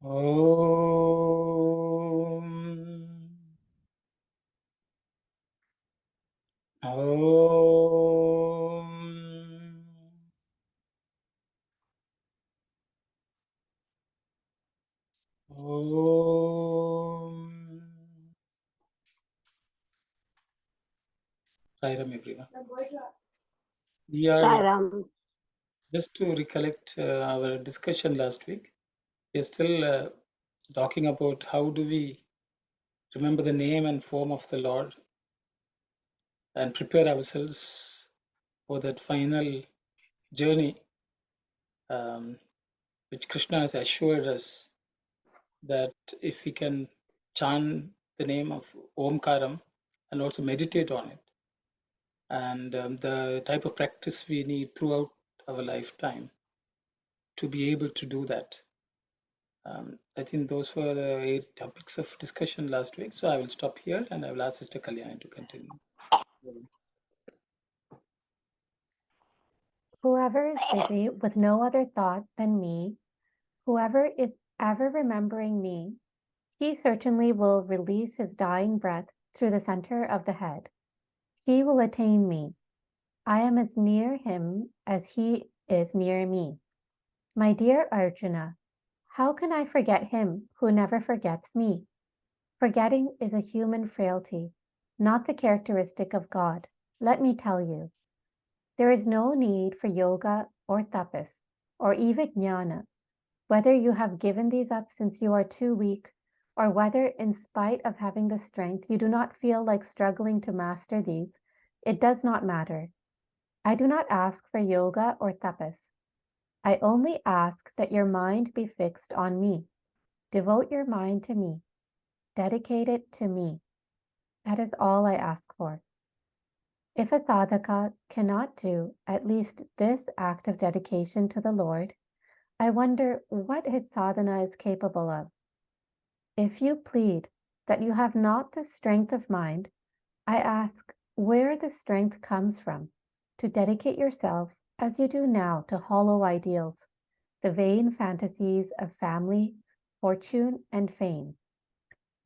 Om. Om. Om. Sairam, everyone. We are Sairam. just to recollect our discussion last week. We are still talking about how do we remember the name and form of the Lord and prepare ourselves for that final journey, which Krishna has assured us that if we can chant the name of Omkaram and also meditate on it, and the type of practice we need throughout our lifetime to be able to do that. I think those were the 8 topics of discussion last week. So I will stop here and I will ask Sister Kalyani to continue. Whoever is busy with no other thought than me, whoever is ever remembering me, he certainly will release his dying breath through the center of the head. He will attain me. I am as near him as he is near me. My dear Arjuna, how can I forget him who never forgets me? Forgetting is a human frailty, not the characteristic of God. Let me tell you. There is no need for yoga or tapas or even jnana, whether you have given these up since you are too weak, or whether in spite of having the strength you do not feel like struggling to master these, it does not matter. I do not ask for yoga or tapas. I only ask that your mind be fixed on me. Devote your mind to me. Dedicate it to me. That is all I ask for. If a sadhaka cannot do at least this act of dedication to the Lord, I wonder what his sadhana is capable of. If you plead that you have not the strength of mind, I ask where the strength comes from to dedicate yourself as you do now to hollow ideals, the vain fantasies of family, fortune, and fame.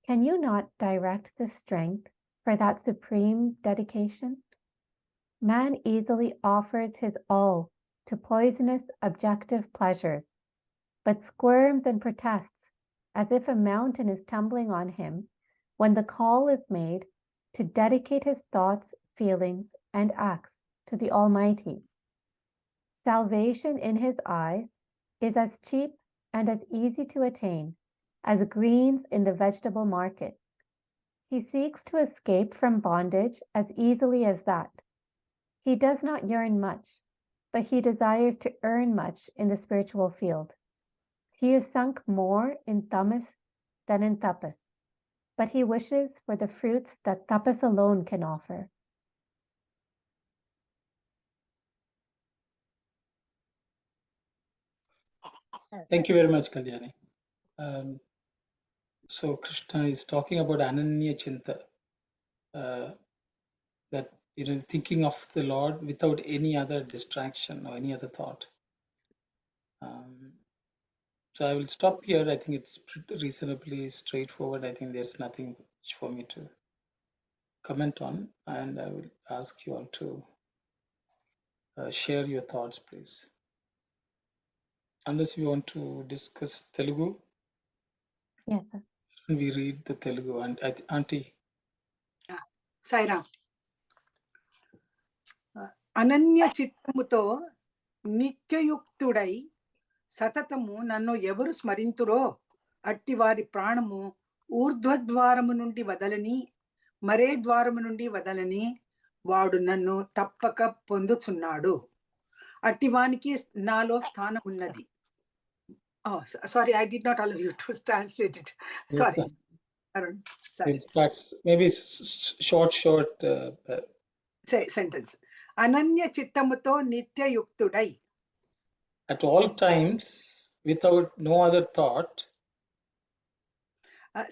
Can you not direct the strength for that supreme dedication? Man easily offers his all to poisonous objective pleasures, but squirms and protests as if a mountain is tumbling on him when the call is made to dedicate his thoughts, feelings, and acts to the Almighty. Salvation in his eyes is as cheap and as easy to attain as greens in the vegetable market. He seeks to escape from bondage as easily as that. He does not yearn much, but he desires to earn much in the spiritual field. He is sunk more in tamas than in tapas, but he wishes for the fruits that tapas alone can offer. Thank you very much, Kalyani. So Krishna is talking about Ananya Chinta, that thinking of the Lord without any other distraction or any other thought. So I will stop here. I think it's reasonably straightforward. I think there's nothing much for me to comment on, and I will ask you all to share your thoughts, please. Unless you want to discuss Telugu. Yes, sir. We read the Telugu and Auntie. Sairam. Ananya చిత్తముతో నిత్యయుక్తుడై సతతము నన్ను ఎవరు స్మరింతురో అట్టి వారి ప్రాణము ఊర్ధ్వద్వారము నుండి వదలని మరే ద్వారము నుండి వదలని వాడు నన్ను తప్పక పొందుచున్నాడు. అట్టివానికి నాలో స్థానం ఉన్నది. Sorry, I did not allow you to translate it. Sorry. Arun, sorry. It starts maybe short sentence. Ananya చిత్తముతో నిత్యయుక్తుడై. At all times, without no other thought.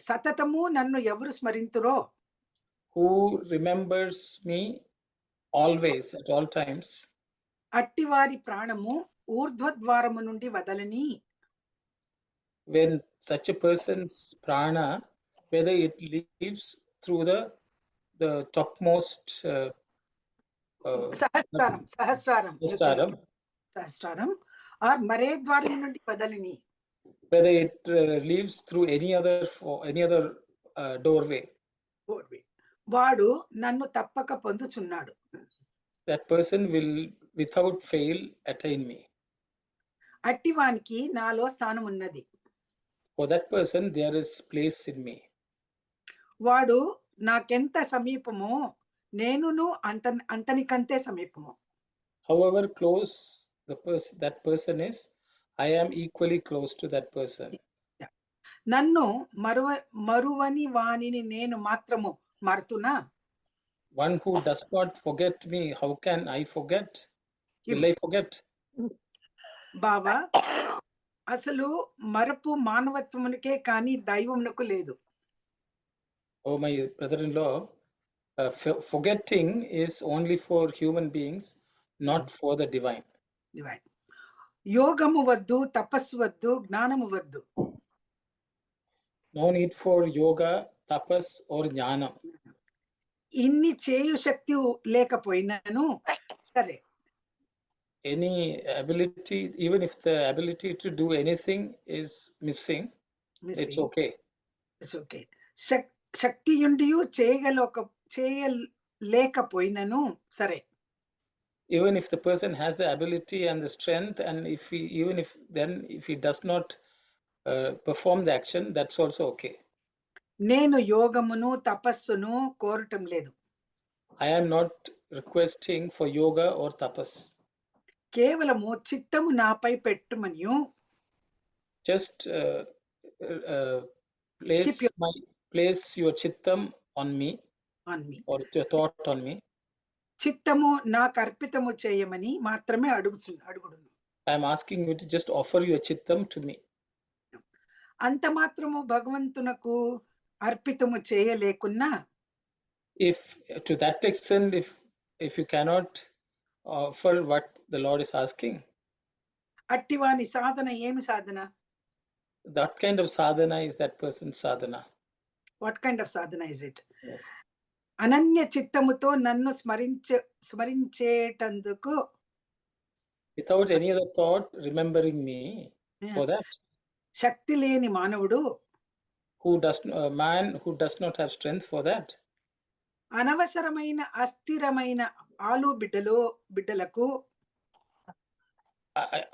సతతము నన్ను ఎవరు స్మరింతురో. Who remembers me always, at all times. అట్టివారి ప్రాణము ఊర్ధ్వద్వారము నుండి వదలని. when such a person's prana, whether it leaves through the topmost సహస్రారం staram, సహస్రారం are మరే ద్వారం నుండి వదలిని, whether it leaves through any other doorway, వాడు నన్ను తప్పక పొందుచున్నాడు. that person will without fail attain me. అట్టివానికి నాలో స్థానం ఉన్నది. For that person there is place in me. వాడు నాకెంత సమీపమో నేనును అంతనికంతే సమీపము. However close that person is, I am equally close to that person. నన్ను మరువని వానిని నేను మాత్రము మరుతునా? One who does not forget me, how can I forget? Will I forget? బాబా, అసలు మరపు మానవత్వమునికే కానీ దైవమునకు లేదు. Oh, my brother-in-law, forgetting is only for human beings, not for the divine. యోగము వద్దు, తపస్సు వద్దు, జ్ఞానము వద్దు. No need for yoga, tapas or jnanam. ఇన్ని చేయు శక్తి లేకపోయినాను సరే, Any ability, even if the ability to do anything is missing, it's okay. It's okay. శక్తి ఉండియు చేయలేకపోయినను సరే, even if the person has the ability and the strength, and if he does not perform the action, that's also okay. నేను యోగమును తపస్సును కోరటం లేదు. I am not requesting for yoga or tapas. కేవలము చిత్తము నాపై పెట్టుమనియు, just place your chittam on me or your thought on me. చిత్తము నాకు అర్పితము చేయమని మాత్రమే అడుగుడు. I am asking you to just offer your chittam to me. అంత మాత్రము భగవంతునకు అర్పితము చేయలేకున్నా, if to that extent, if you cannot offer what the Lord is asking, అట్టివాని సాధన ఏమి సాధన? that kind of sadhana is that person's sadhana. What kind of sadhana is it? Yes. Ananya చిత్తముతో నన్ను స్మరించేటందుకు, without any other thought remembering me, for that శక్తి లేని మానవుడు, man who does not have strength for that, అనవసరమైన అస్థిరమైన ఆలు బిడ్డలకు,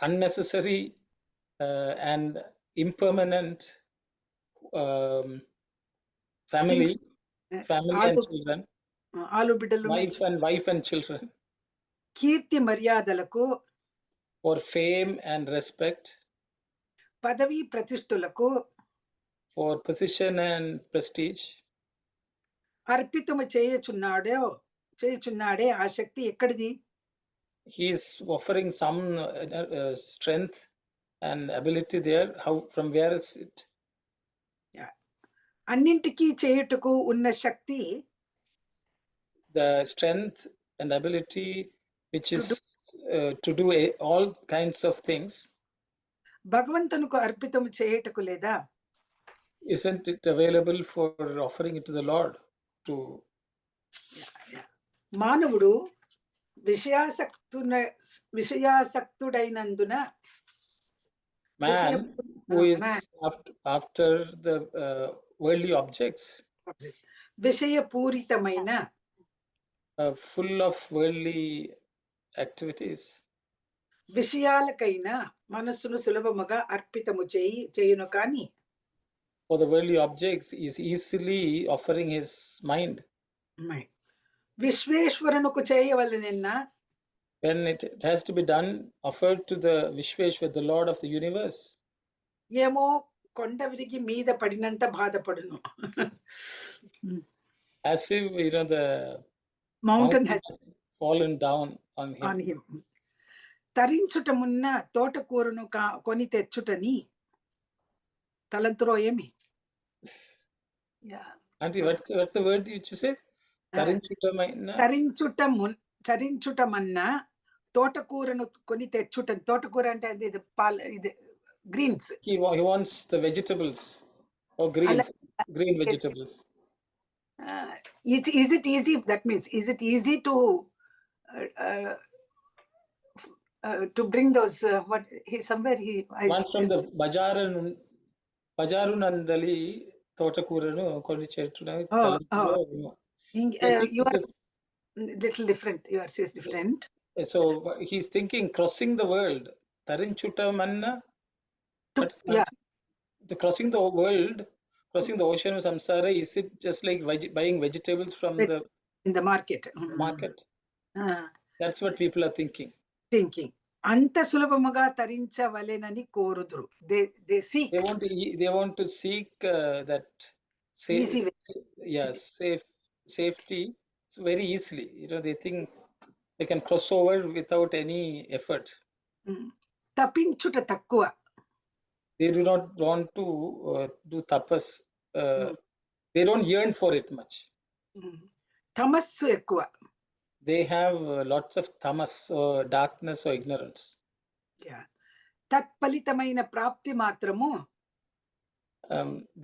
unnecessary and impermanent family and children, ఆలు బిడ్డలు, wife and children, Keerthi మర్యాదలకు, for fame and respect, పదవి ప్రతిష్ఠులకు, for position and prestige, అర్పితము చేయుచున్నాడే ఆ శక్తి ఎక్కడిది? he is offering some strength and ability there. From where is it? అన్నింటికీ చేయుటకు ఉన్న శక్తి, the strength and ability which is to do all kinds of things, భగవంతునికి అర్పితము చేయుటకు లేదా? isn't it available for offering it to the Lord? To మానవుడు విషయాసక్తుడైనందున, man who is after the worldly objects, విషయపూరితమైన, full of worldly activities, విషయాలకైనా మనస్సును సులభముగా అర్పితము చేయును కానీ, for the worldly objects is easily offering his mind. విశ్వేశ్వరునికి చేయవలెనన్న, when it has to be done, offered to the Vishweshwar, the Lord of the universe, ఏమో కొండ విరిగి మీద పడినంత బాధపడును. as if the mountain has fallen down on him. తరించుటమున్న తోటకూరను కొని తెచ్చుటని తలంతురో ఏమి? Auntie, what's the word you say? తరించుటమన్న తోటకూరను కొని తెచ్చుట. తోటకూర అంటే అది ఇది greens. He wants the vegetables or green vegetables. Is it easy? That means, is it easy to bring those? What he somewhere he? One from the Bajarunandali Totakuranu కొన్ని చెట్టును తలంపులో You are little different. Yours is different. So he's thinking crossing the world. Tarinchutamanna. Crossing the world, crossing the ocean of samsara, is it just like buying vegetables from in the market? Market. That's what people are thinking. అంత సులభముగా తరించవలెనని కోరుదురు. They seek. They want to seek that easy way. Yes, safety very easily. They think they can cross over without any effort. తపించుట తక్కువ. They do not want to do tapas. They don't yearn for it much. తమస్సు ఎక్కువ. They have lots of tamas, darkness or ignorance. తత్ఫలితమైన ప్రాప్తి మాత్రము.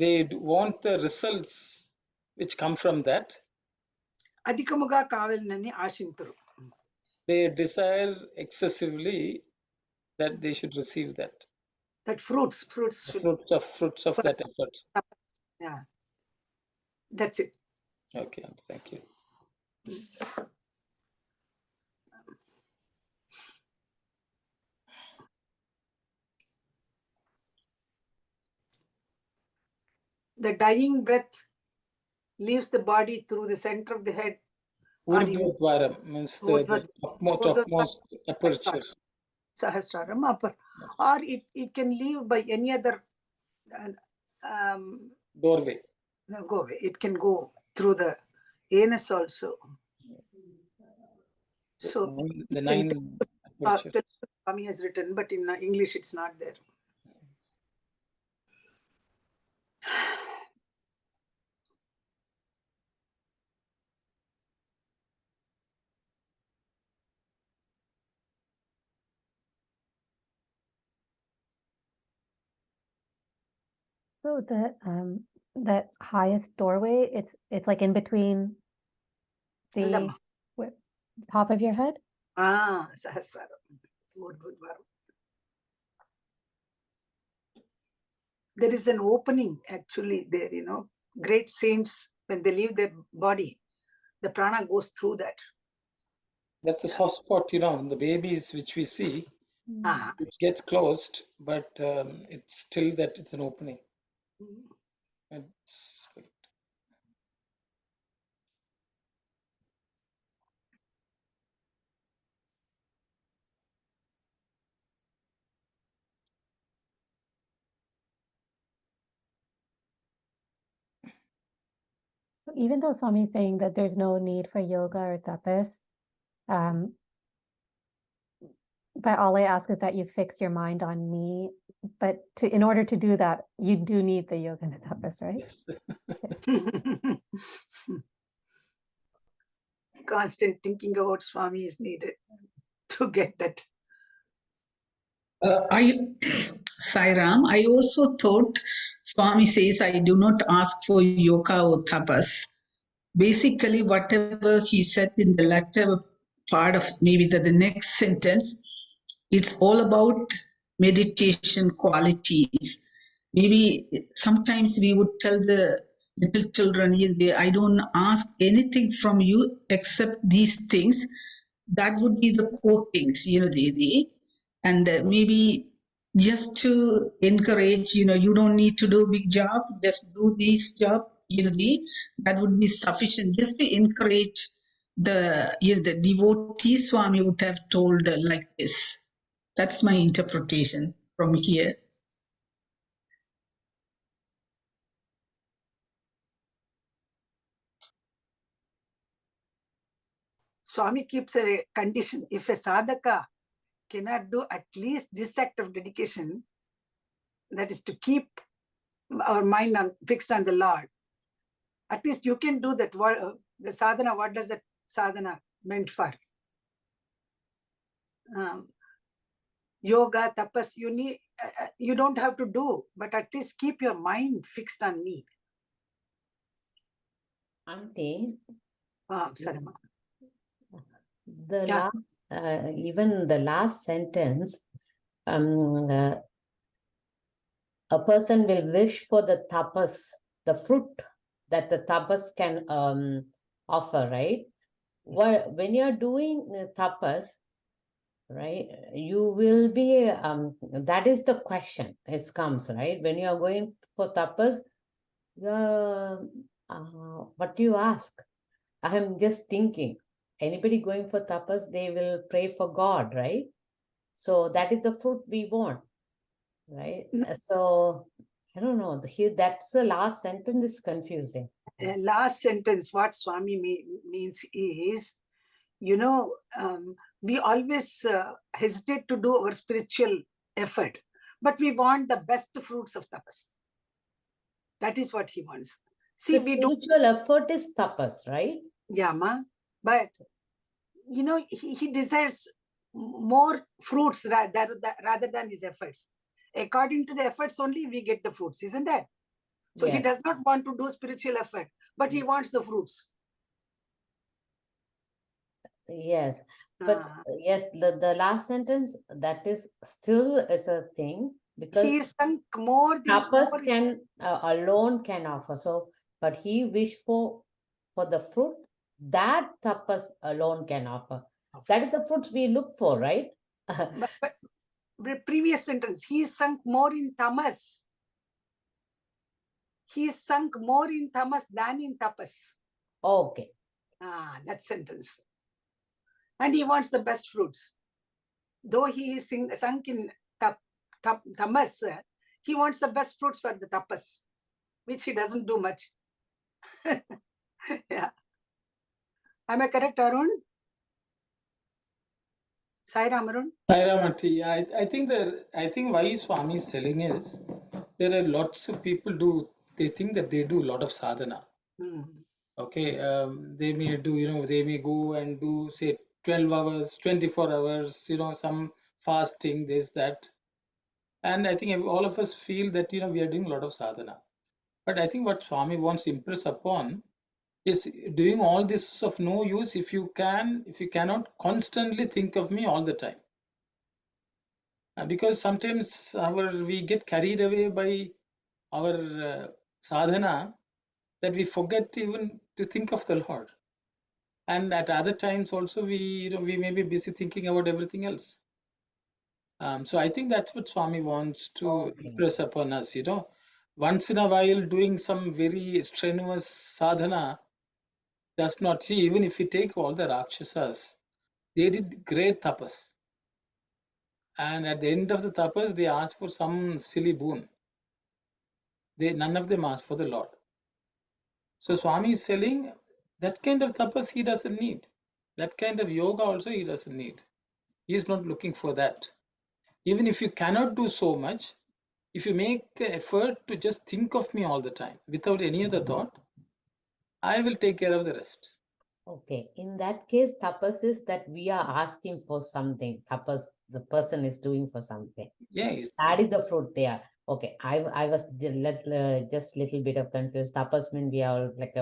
They want the results which come from that. అధికముగా కావాలని ఆశింతురు. They desire excessively that they should receive that. That fruits of that effort. Yeah, that's it. Okay, thank you. The dying breath leaves the body through the center of the head. Urdhva means the topmost aperture. Sahasraram upper. Yes. Or it can leave by any other doorway. It can go through the anus also. So the 9 Swami has written, but in English it's not there. So that highest doorway, it's like in between the top of your head? Sahasraram. There is an opening actually there, great saints, when they leave their body, the prana goes through that. That's a soft spot, in the babies which we see, it gets closed, but it's still that it's an opening. Even though Swami is saying that there's no need for yoga or tapas, but all I ask is that you fix your mind on me. But in order to do that, you do need the yoga and the tapas, right? Yes. Constant thinking about Swami is needed to get that. Sairam, I also thought Swami says, I do not ask for yoga or tapas. Basically, whatever he said in the latter part of maybe the next sentence, it's all about meditation qualities. Maybe sometimes we would tell the little children, I don't ask anything from you except these things. That would be the core things, and maybe just to encourage, you don't need to do a big job, just do this job, that would be sufficient. Just to encourage the devotees, Swami would have told like this. That's my interpretation from here. Swami keeps a condition. If a sadhaka cannot do at least this act of dedication, that is to keep our mind fixed on the Lord, at least you can do that. The sadhana, what does that sadhana meant for? yoga, tapas, you don't have to do, but at least keep your mind fixed on me. Auntie, Sorry, ma. the Yeah. last, even the last sentence, a person will wish for the tapas, the fruit that the tapas can offer, right? When you're doing tapas, right, you will be, that is the question, it comes, right? When you are going for tapas, what do you ask? I'm just thinking, anybody going for tapas, they will pray for God, right? So that is the fruit we want, right? So I don't know. Here, that's the last sentence is confusing. Last sentence, what Swami means is, we always hesitate to do our spiritual effort, but we want the best fruits of tapas. That is what he wants. See, The we do. spiritual effort is tapas, right? Yeah, ma. But, he desires more fruits rather than his efforts. According to the efforts only, we get the fruits, isn't that? So he Yes. does not want to do spiritual effort, but he wants the fruits. Yes. But yes, the last sentence, that is still is a thing, because He is sunk more than tapas more. can alone can offer. So, but he wished for the fruit that tapas alone can offer. That is the fruits we look for, right? But previous sentence, he is sunk more in tamas. He is sunk more in tamas than in tapas. Okay. That sentence. And he wants the best fruits. Though he is sunk in tamas, he wants the best fruits for the tapas, which he doesn't do much. Yeah. Am I correct, Arun? Sai Ram, Arun? Sai Ram, Aunty. I think why Swami is telling is there are lots of people they think that they do a lot of sadhana. Okay, they may do, they may go and do, say, 12 hours, 24 hours, some fasting, this, that. And I think all of us feel that, we are doing a lot of sadhana. But I think what Swami wants to impress upon is doing all this is of no use if you cannot constantly think of me all the time. Because sometimes we get carried away by our sadhana that we forget even to think of the Lord. And at other times also we may be busy thinking about everything else. So I think that's what Swami wants to impress upon us. Once in a while doing some very strenuous sadhana does not see. Even if we take all the Rakshasas, they did great tapas, and at the end of the tapas they asked for some silly boon. None of them asked for the Lord. So Swami is telling that kind of tapas he doesn't need. That kind of yoga also he doesn't need. He is not looking for that. Even if you cannot do so much, if you make an effort to just think of me all the time without any other thought, I will take care of the rest. Okay. In that case, tapas is that we are asking for something. Tapas, the person is doing for something. Yes. That is the fruit there. Okay. I was just little bit of confused. Tapas means we are like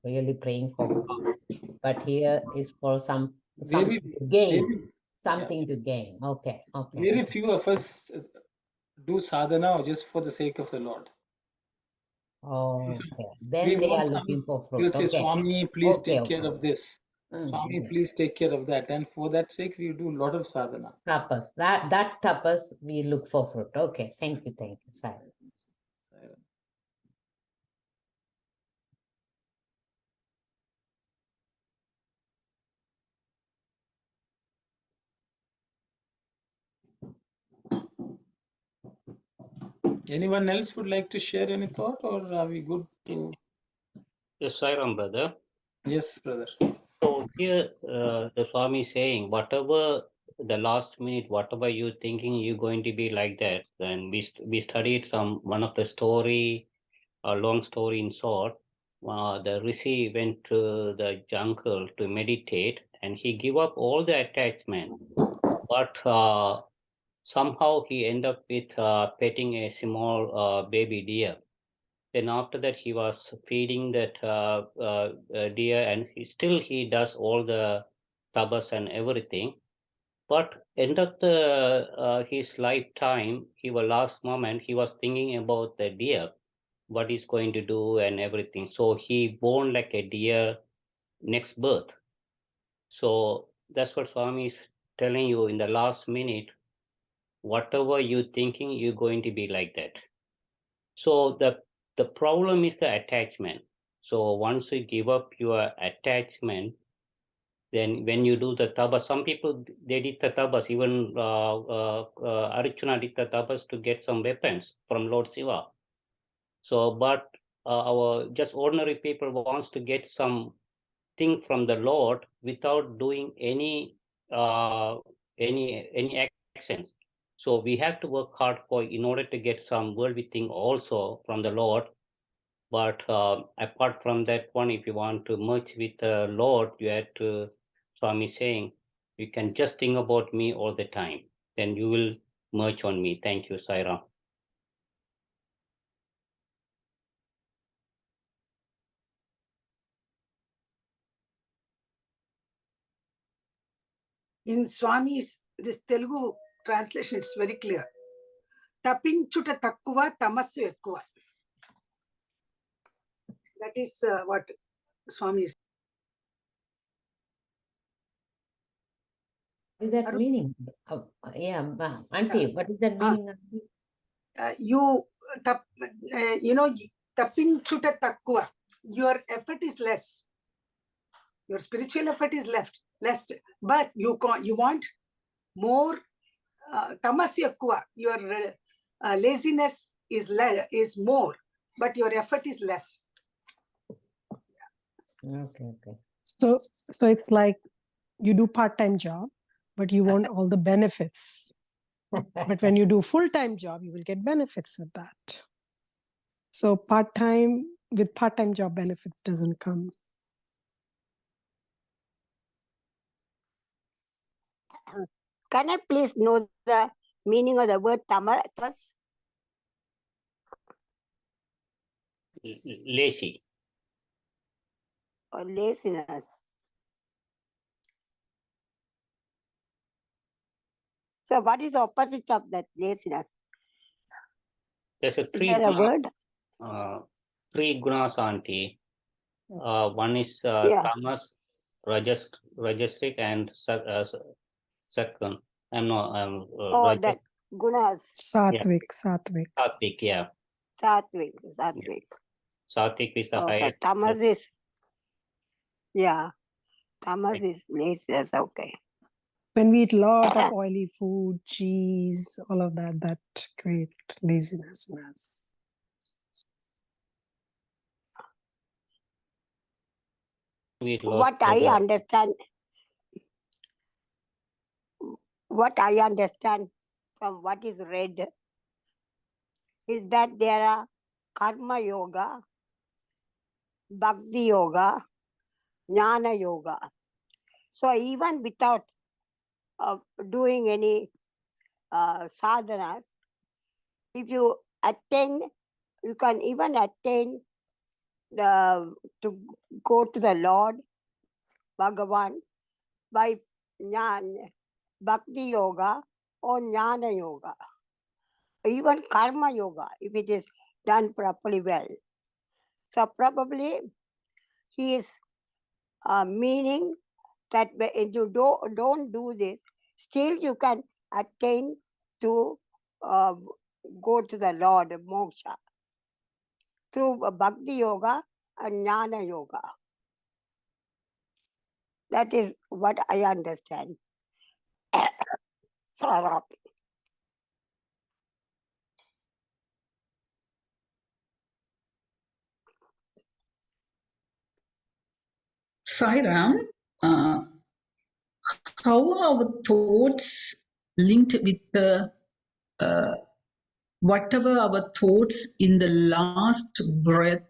really praying for God. But here is for something to gain. Something to gain. Okay. Okay. Very few of us do sadhana just for the sake of the Lord. Okay. Then they are looking for fruit. We'll say, Okay. Swami, please take care of this. Swami, Yes. please take care of that. And for that sake, we do a lot of sadhana. Tapas. That tapas we look for fruit. Okay. Thank you. Sai. Anyone else would like to share any thought, or are we good to? Yes, Sairam, brother. Yes, brother. So here the Swami is saying, whatever the last minute, whatever you thinking you're going to be like that, then we studied one of the story, a long story in short. The Rishi went to the jungle to meditate, and he gave up all the attachment. But somehow he ended up with petting a small baby deer. Then after that, he was feeding that deer, and he does all the tabas and everything. But end of the his lifetime, he was last moment, he was thinking about the deer, what he's going to do and everything. So he born like a deer next birth. So that's what Swami is telling you in the last minute. Whatever you thinking, you're going to be like that. So the problem is the attachment. So once you give up your attachment, then when you do the tabas, some people they did the tabas, even Arjuna did the tabas to get some weapons from Lord Shiva. So, but our just ordinary people wants to get some thing from the Lord without doing any actions. So we have to work hard for in order to get some worldly thing also from the Lord. But apart from that one, if you want to merge with the Lord, you have to, Swami saying, you can just think about me all the time. Then you will merge on me. Thank you, Saira. In Swami's this Telugu translation, it's very clear. Tapinchuta takkuva tamassu ekkuva. That is what Swami is. What is that meaning? Auntie, what is that meaning? You tapinchuta takkuva. Your effort is less. Your spiritual effort is less, but you want more. Tamasya ekkuva. Your laziness is more, but your effort is less. Okay. So it's like you do part-time job, but you want all the benefits. But when you do full-time job, you will get benefits with that. So part-time job benefits doesn't come. Can I please know the meaning of the word tamas? Lazy. Or laziness? So what is the opposite of that laziness? There's a Is there a word? Three gunas, Auntie. One is tamas, rajasic, and satguna. That gunas. Sattvic. Sattvic, yeah. Sattvic. Sattvic is the highest. Tamas is, tamas is laziness, okay. When we eat a lot of oily food, cheese, all of that create laziness in us. What I understand from what is read is that there are karma yoga, bhakti yoga, jnana yoga. So even without doing any sadhanas, if you can even attain to go to the Lord Bhagawan by bhakti yoga or jnana yoga, even karma yoga, if it is done properly well. So probably he is meaning that if you don't do this, still you can attain to go to the Lord, moksha, through bhakti yoga and jnana yoga. That is what I understand. Sarah. Sairam, how our thoughts linked with the whatever our thoughts in the last breath,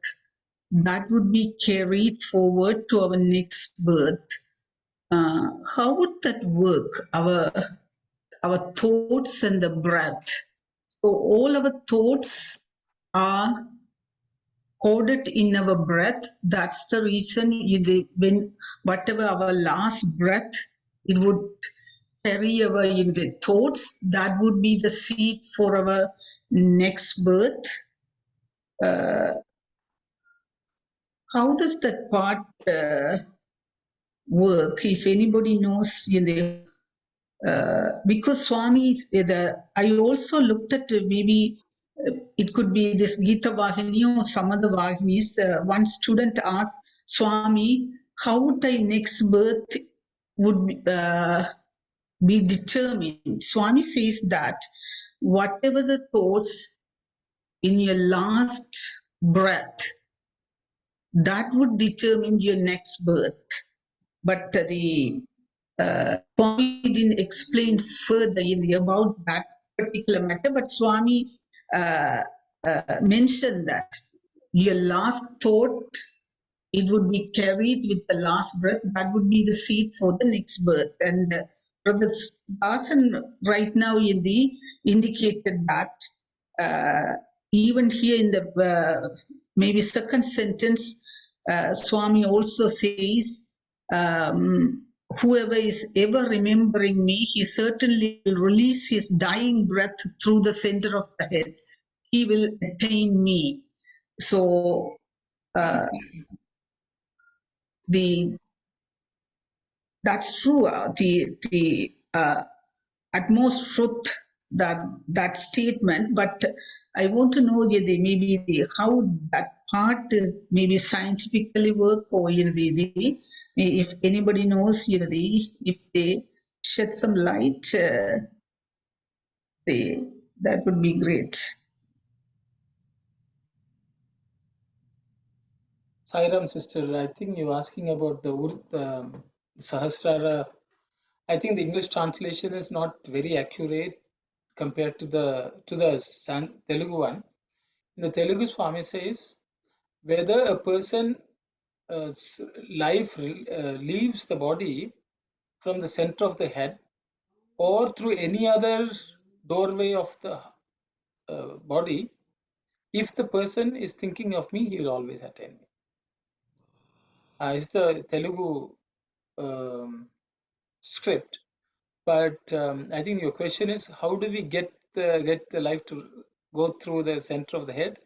that would be carried forward to our next birth. How would that work? our thoughts and the breath. So all our thoughts are coded in our breath. That's the reason when whatever our last breath, it would carry our in the thoughts. That would be the seed for our next birth. How does that part work? If anybody knows, because Swami, I also looked at maybe it could be this Geetha Vahini or some other Vahinis. One student asked Swami, how would the next birth would be determined? Swami says that whatever the thoughts in your last breath, that would determine your next birth. But the Swami didn't explain further about that particular matter, but Swami mentioned that your last thought, it would be carried with the last breath. That would be the seed for the next birth. And Brother Dasan right now indicated that even here in the maybe second sentence, Swami also says, whoever is ever remembering me, he certainly will release his dying breath through the center of the head. He will attain me. So that's true. The utmost truth that statement, but I want to know maybe how that part is maybe scientifically work, or if anybody knows, if they shed some light, that would be great. Sairam sister, I think you're asking about the Sahasrara. I think the English translation is not very accurate compared to the Telugu one. In the Telugu, Swami says whether a person life leaves the body from the center of the head or through any other doorway of the body, if the person is thinking of me, he will always attain me. It's the Telugu script, but I think your question is how do we get the life to go through the center of the head?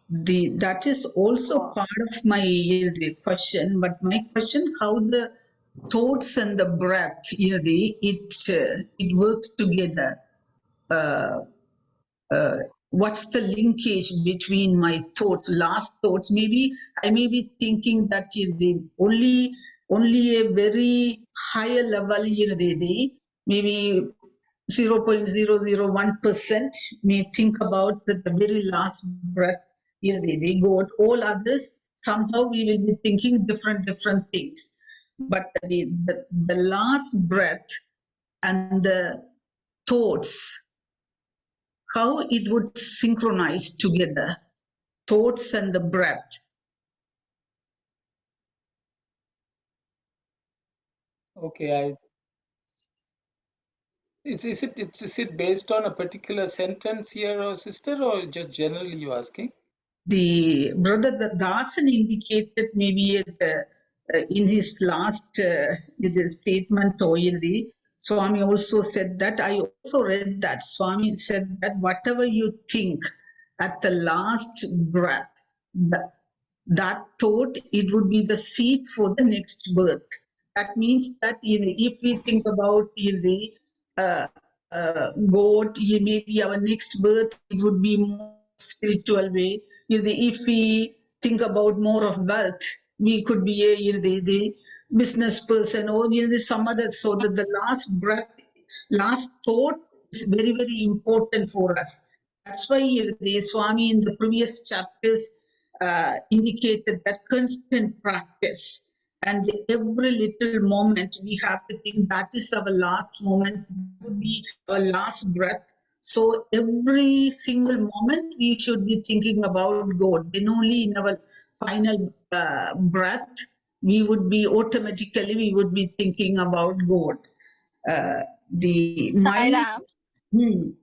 That is also part of my the question, but my question, how the thoughts and the breath, it works together. What's the linkage between my thoughts, last thoughts? Maybe I may be thinking that only a very higher level, maybe 0.001% may think about the very last breath, they go out. All others, somehow we will be thinking different things. But the last breath and the thoughts, how it would synchronize together, thoughts and the breath. Okay, is it based on a particular sentence here, or sister, or just generally you asking? The brother Dasan indicated maybe in his last statement, or Swami also said that. I also read that Swami said that whatever you think at the last breath, that thought, it would be the seed for the next birth. That means that if we think about God, maybe our next birth, it would be more spiritual way. If we think about more of wealth, we could be the business person, or some other. So that the last breath, last thought is very, very important for us. That's why the Swami in the previous chapters indicated that constant practice, and every little moment we have to think that is our last moment, would be our last breath. So every single moment we should be thinking about God. Then only in our final breath we would be thinking about God. the mind. Sairam.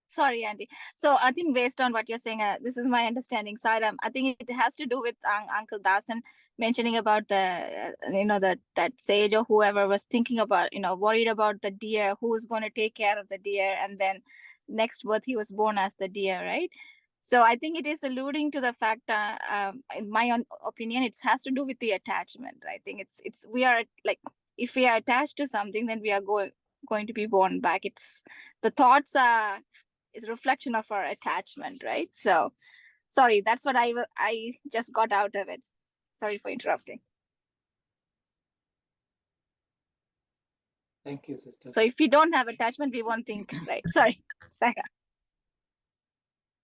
Sorry, Andy. So I think based on what you're saying, this is my understanding. Sairam, I think it has to do with Uncle Dasan mentioning about the, that sage or whoever was thinking about, worried about the deer, who was going to take care of the deer, and then next birth he was born as the deer, right? So I think it is alluding to the fact, in my own opinion, it has to do with the attachment. I think we are like, if we are attached to something, then we are going to be born back. It's the thoughts is a reflection of our attachment, right? So sorry, that's what I just got out of it. Sorry for interrupting. Thank you, sister. So if we don't have attachment, we won't think, right? Sorry, Saka.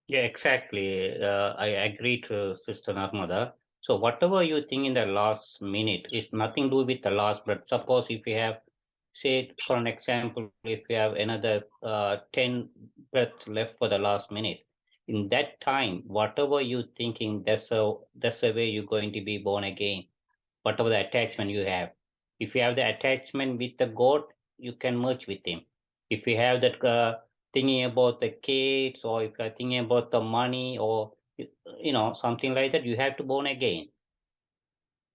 Yeah, exactly. I agree to Sister Narmada. So whatever you think in the last minute is nothing to do with the last breath. Suppose if you have, say, for an example, if you have another 10 breaths left for the last minute, in that time, whatever you thinking, that's the way you're going to be born again. Whatever the attachment you have. If you have the attachment with the God, you can merge with Him. If you have that thinking about the kids, or if you're thinking about the money, or something like that, you have to born again.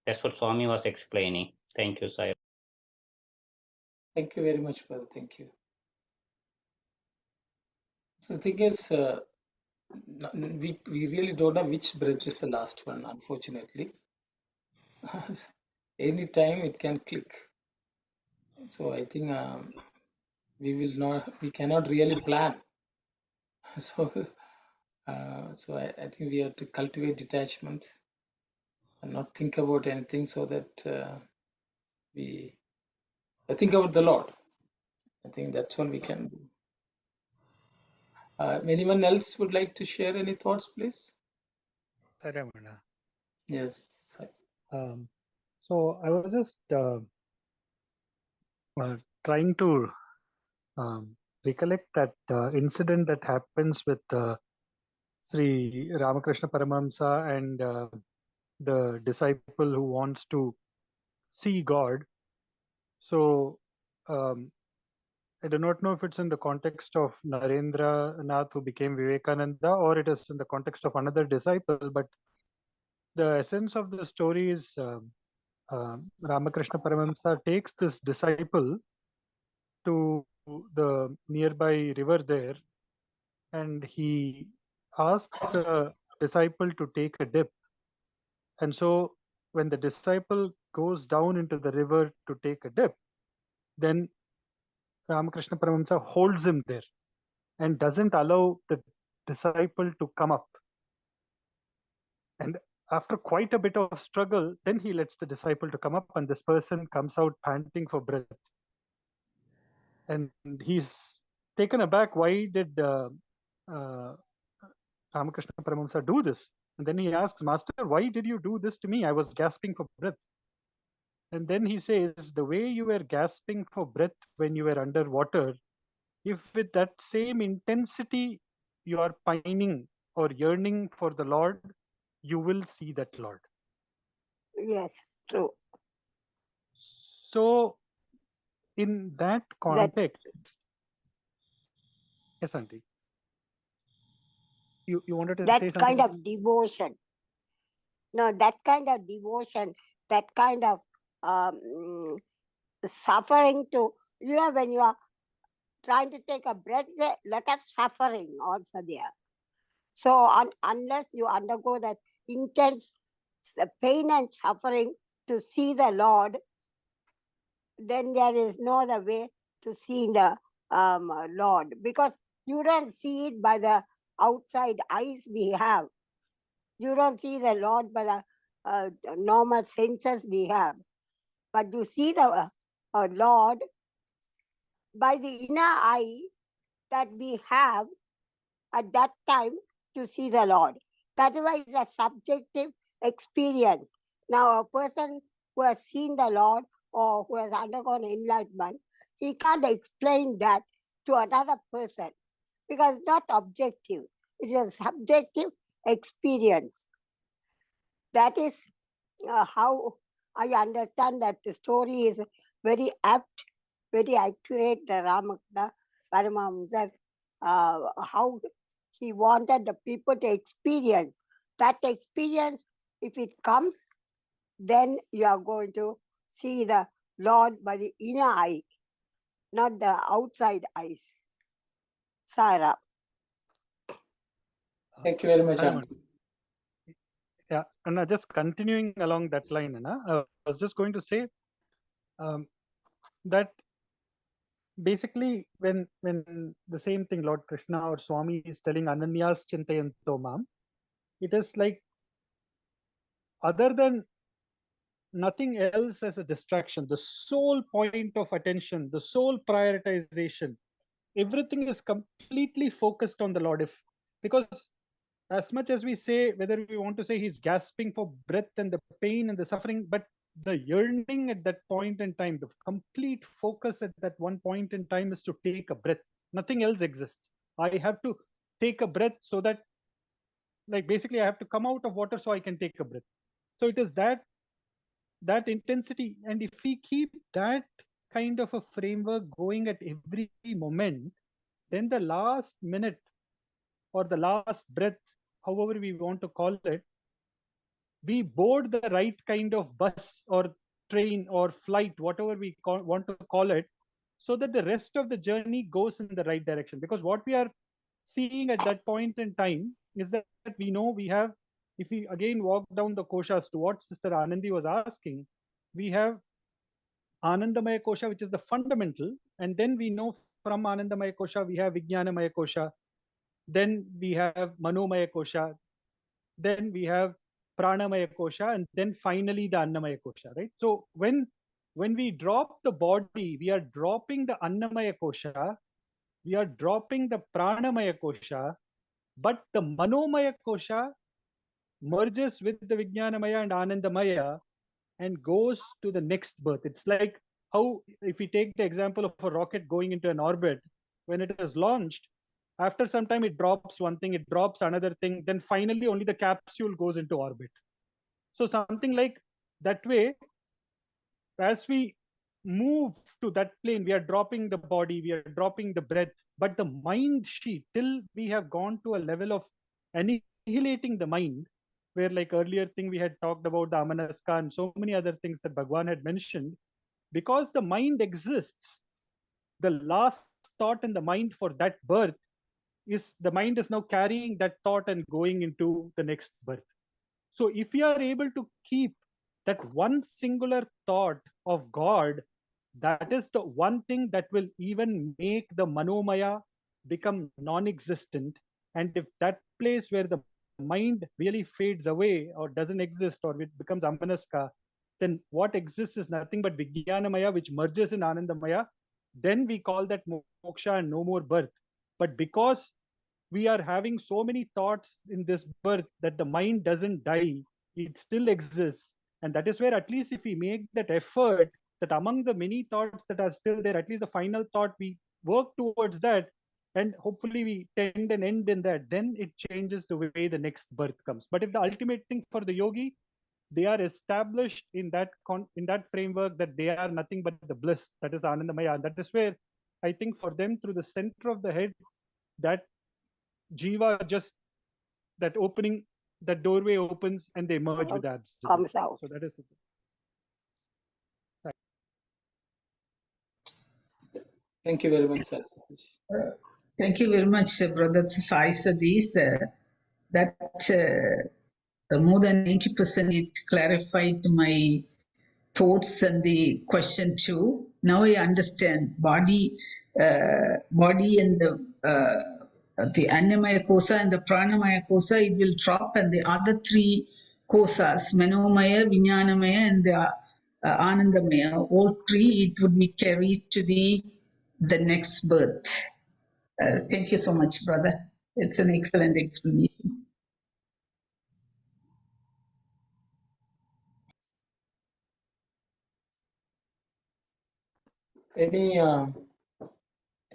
That's what Swami was explaining. Thank you, Sai. Thank you very much, Father. Thank you. So the thing is, we really don't know which breath is the last one, unfortunately. Anytime it can click. So I think we cannot really plan. So I think we have to cultivate detachment and not think about anything, so that we think about the Lord. I think that's all we can do. Anyone else would like to share any thoughts, please? Ramana. Yes. So I was just trying to recollect that incident that happens with Sri Ramakrishna Paramahamsa and the disciple who wants to see God. So I do not know if it's in the context of Narendra Nath, who became Vivekananda, or it is in the context of another disciple, but the essence of the story is Ramakrishna Paramahamsa takes this disciple to the nearby river there, and he asks the disciple to take a dip. And so when the disciple goes down into the river to take a dip, then Ramakrishna Paramahamsa holds him there and doesn't allow the disciple to come up. And after quite a bit of struggle, then he lets the disciple to come up, and this person comes out panting for breath. And he's taken aback. Why did Ramakrishna Paramahamsa do this? And then he asks, Master, why did you do this to me? I was gasping for breath. And then he says, the way you were gasping for breath when you were underwater, if with that same intensity you are pining or yearning for the Lord, you will see that Lord. Yes, true. So in that context, yes, Auntie. You wanted to say something? That kind of devotion. No, that kind of devotion, that kind of suffering to, when you are trying to take a breath, there's a lot of suffering also there. So unless you undergo that intense pain and suffering to see the Lord, then there is no other way to see the Lord, because you don't see it by the outside eyes we have. You don't see the Lord by the normal senses we have, but you see the Lord by the inner eye that we have at that time to see the Lord. That is why it's a subjective experience. Now, a person who has seen the Lord or who has undergone enlightenment, he can't explain that to another person because it's not objective. It is a subjective experience. That is how I understand that the story is very apt very accurate, Ramakrishna Paramahamsa, how he wanted the people to experience. That experience, if it comes, then you are going to see the Lord by the inner eye, not the outside eyes. Sarah. Thank you very much, Simon. Auntie. Yeah, and just continuing along that line, I was just going to say that basically when the same thing Lord Krishna or Swami is telling Ananyas Chintayanto Mam, it is like other than nothing else as a distraction, the sole point of attention, the sole prioritization, everything is completely focused on the Lord. Because as much as we say, whether we want to say he's gasping for breath and the pain and the suffering, but the yearning at that point in time, the complete focus at that one point in time is to take a breath. Nothing else exists. I have to take a breath so that, like, basically I have to come out of water so I can take a breath. So it is that intensity. And if we keep that kind of a framework going at every moment, then the last minute or the last breath, however we want to call it, we board the right kind of bus or train or flight, whatever we want to call it, so that the rest of the journey goes in the right direction. Because what we are seeing at that point in time is that we know we have, if we again walk down the koshas to what Sister Anandi was asking, we have Anandamaya Kosha, which is the fundamental, and then we know from Anandamaya Kosha we have Vijnanamaya Kosha, then we have Manomaya Kosha, then we have Pranamaya Kosha, and then finally the Annamaya Kosha, right? So when we drop the body, we are dropping the Annamaya Kosha, we are dropping the Pranamaya Kosha, but the Manomaya Kosha merges with the Vijnanamaya and Anandamaya and goes to the next birth. It's like how, if we take the example of a rocket going into an orbit, when it is launched, after some time it drops one thing, it drops another thing, then finally only the capsule goes into orbit. So something like that way, as we move to that plane, we are dropping the body, we are dropping the breath, but the mind sheet, till we have gone to a level of annihilating the mind, where, like earlier thing we had talked about the Amanaska and so many other things that Bhagawan had mentioned, because the mind exists, the last thought in the mind for that birth is the mind is now carrying that thought and going into the next birth. So if we are able to keep that one singular thought of God, that is the one thing that will even make the Manomaya become non-existent. And if that place where the mind really fades away or doesn't exist, or it becomes Amanaska, then what exists is nothing but Vijnanamaya, which merges in Anandamaya. Then we call that moksha and no more birth. But because we are having so many thoughts in this birth that the mind doesn't die, it still exists. And that is where, at least if we make that effort, that among the many thoughts that are still there, at least the final thought, we work towards that, and hopefully we tend and end in that, then it changes the way the next birth comes. But if the ultimate thing for the yogi, they are established in that framework that they are nothing but the bliss, that is Anandamaya. And that is where I think for them, through the center of the head, that Jiva, just that opening, that doorway opens and they merge with the absolute. Comes out. So that is it. Thank you very much, sir. Thank you very much, Brother Sai Sadish. That more than 80% it clarified my thoughts and the question too. Now I understand body and the Annamaya Kosa and the Pranamaya Kosa, it will drop, and the other three kosas, Manomaya, Vijnanamaya, and the Anandamaya, all three, it would be carried to the next birth. Thank you so much, brother. It's an excellent explanation.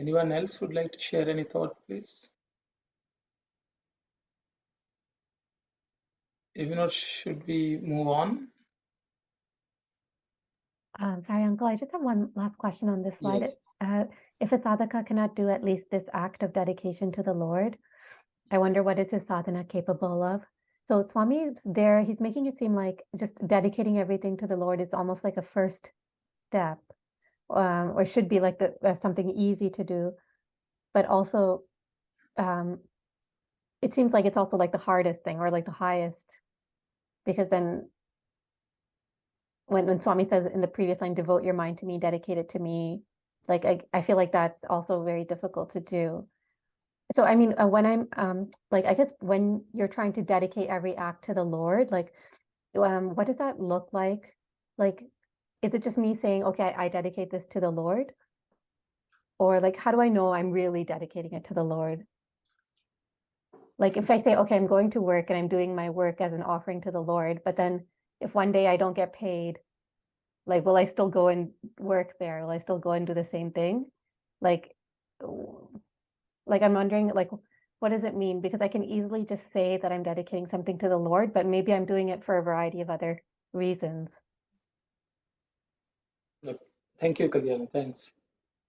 Anyone else would like to share any thought, please? If not, should we move on? Sorry, Uncle, I just have one last question on this slide. Yes. If a sadhaka cannot do at least this act of dedication to the Lord, I wonder what is his sadhana capable of? So Swami is there, he's making it seem like just dedicating everything to the Lord is almost like a first step, or should be like something easy to do. But also, it seems like it's also like the hardest thing or like the highest, because then when Swami says in the previous line, devote your mind to me, dedicate it to me, like I feel like that's also very difficult to do. So I mean, when I'm like, I guess when you're trying to dedicate every act to the Lord, like, what does that look like? Like, is it just me saying, okay, I dedicate this to the Lord? Or like, how do I know I'm really dedicating it to the Lord? Like if I say, okay, I'm going to work and I'm doing my work as an offering to the Lord, but then if one day I don't get paid, like, will I still go and work there? Will I still go and do the same thing? Like I'm wondering, like, what does it mean? Because I can easily just say that I'm dedicating something to the Lord, but maybe I'm doing it for a variety of other reasons. Look, thank you, Kalyani. Thanks.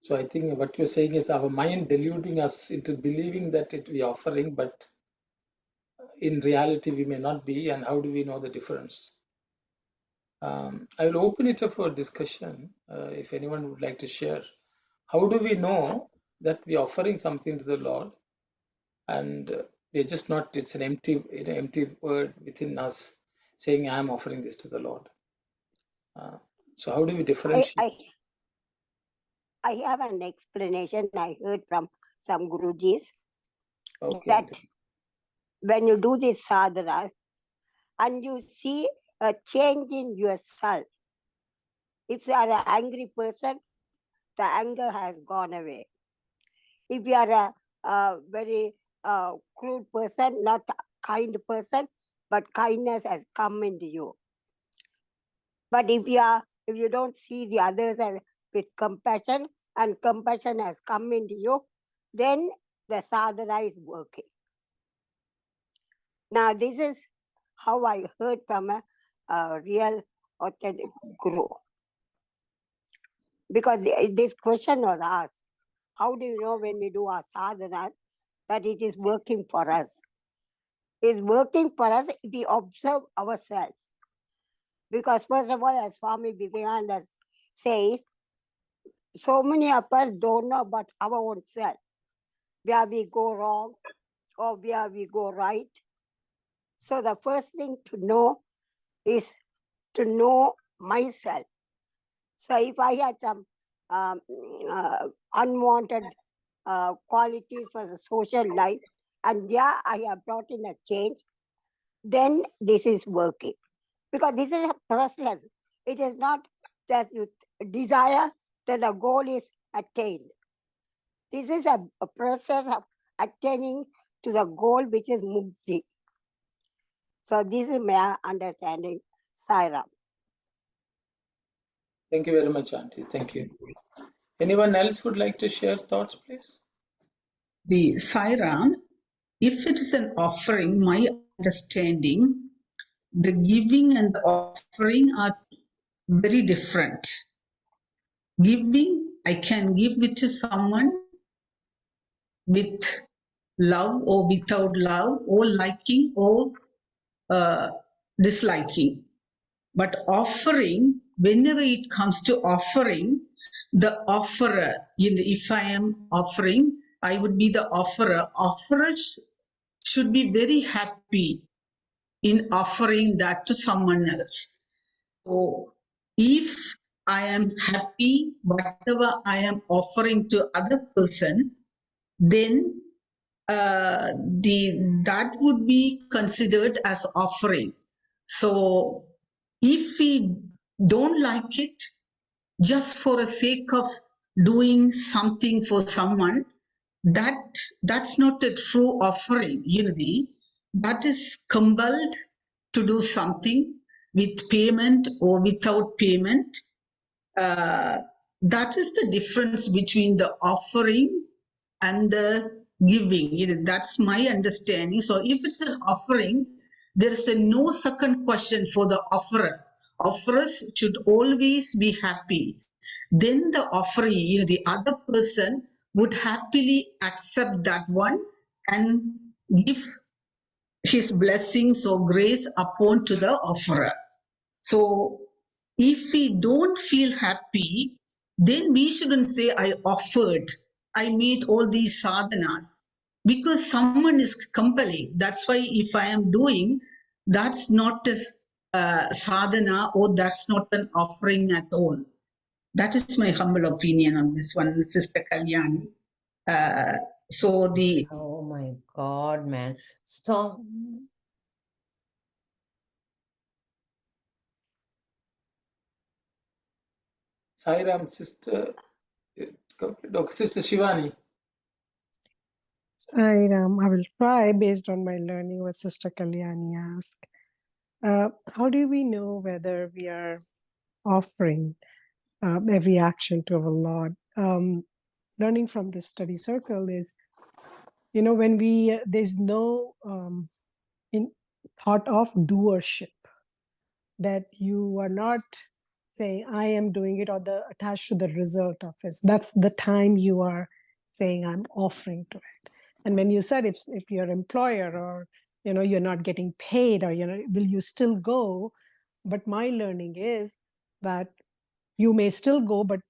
So I think what you're saying is our mind deluding us into believing that we are offering, but in reality we may not be. And how do we know the difference? I will open it up for discussion. If anyone would like to share, how do we know that we are offering something to the Lord, and we're just not? It's an empty word within us saying, "I am offering this to the Lord." So how do we differentiate? I have an explanation I heard from some Gurujis, Okay. that when you do this sadhana and you see a change in yourself, if you are an angry person, the anger has gone away. If you are a very crude person, not a kind person, but kindness has come into you. But if you don't see the others as with compassion, and compassion has come into you, then the sadhana is working. Now, this is how I heard from a real authentic guru. Because this question was asked, how do you know when we do our sadhana that it is working for us? It's working for us if we observe ourselves. Because first of all, as Swami Vivekananda says, so many of us don't know about our own self, where we go wrong or where we go right. So the first thing to know is to know myself. So if I had some unwanted qualities for the social life, and I have brought in a change, then this is working. Because this is a process. It is not that you desire that the goal is attained. This is a process of attaining to the goal, which is mukti. So this is my understanding, Sai Ram. Thank you very much, Auntie. Thank you. Anyone else would like to share thoughts, please? The Sai Ram, if it is an offering, my understanding, the giving and the offering are very different. Giving, I can give it to someone with love or without love, or liking or disliking. But offering, whenever it comes to offering, the offerer, if I am offering, I would be the offerer. Offerers should be very happy in offering that to someone else. So if I am happy, whatever I am offering to other person, then that would be considered as offering. So if we don't like it, just for the sake of doing something for someone, that's not a true offering. That is compelled to do something with payment or without payment. That is the difference between the offering and the giving. That's my understanding. So if it's an offering, there is no second question for the offerer. offerers should always be happy. Then the offeree, the other person, would happily accept that one and give his blessings or grace upon to the offerer. So if we don't feel happy, then we shouldn't say, I offered, I made all these sadhanas, because someone is compelling. That's why if I am doing, that's not a sadhana, or that's not an offering at all. That is my humble opinion on this one, Sister Kalyani. So the Oh my God, man. Stop. Sai Ram, Sister, Sister Shivani. I will try based on my learning what Sister Kalyani asked. How do we know whether we are offering every action to our Lord? Learning from this study circle is, when there's no thought of doership, that you are not saying, I am doing it, or attached to the result of it. That's the time you are saying, I'm offering to it. And when you said, if your employer, or you're not getting paid, or will you still go? But my learning is that you may still go, but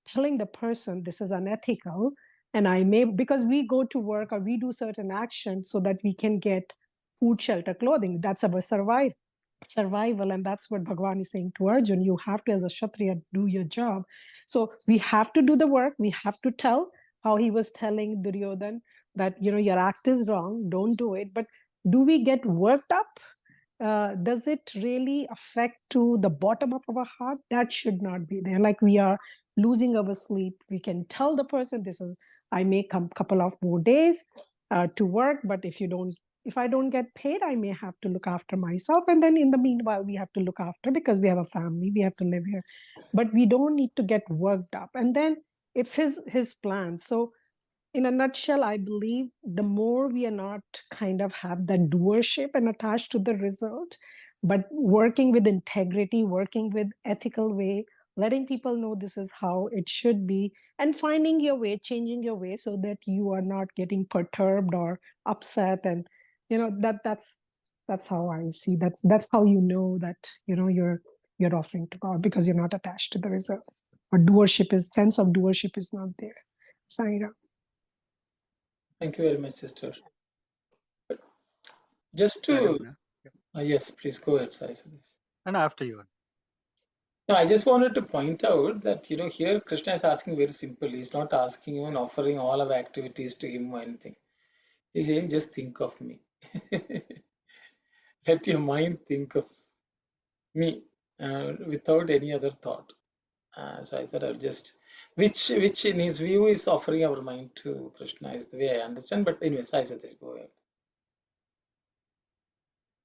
telling the person this is unethical, and I may, because we go to work or we do certain actions so that we can get food, shelter, clothing. That's our survival, and that's what Bhagawan is saying to Arjun. You have to, as a Kshatriya, do your job. So we have to do the work. We have to tell, how he was telling Duryodhan that your act is wrong, don't do it. But do we get worked up? Does it really affect to the bottom of our heart? That should not be there. Like we are losing our sleep, we can tell the person, this is, I may come couple of more days to work, but if I don't get paid, I may have to look after myself. And then in the meanwhile, we have to look after, because we have a family, we have to live here. But we don't need to get worked up. And then it's his plan. So in a nutshell, I believe the more we are not kind of have that doership and attached to the result, but working with integrity, working with ethical way, letting people know this is how it should be, and finding your way, changing your way, so that you are not getting perturbed or upset. And that's how I see. That's how that you're offering to God, because you're not attached to the results. Or sense of doership is not there. Saira. Thank you very much, Sister. Just Sai to, Ram, yes, please go ahead, Sai. and after you. No, I just wanted to point out that, here Krishna is asking very simple. He's not asking even offering all of activities to him or anything. He's saying, just think of me. Let your mind think of me without any other thought. So I thought I'll just, which in his view is offering our mind to Krishna, is the way I understand. But anyways, I said, go ahead.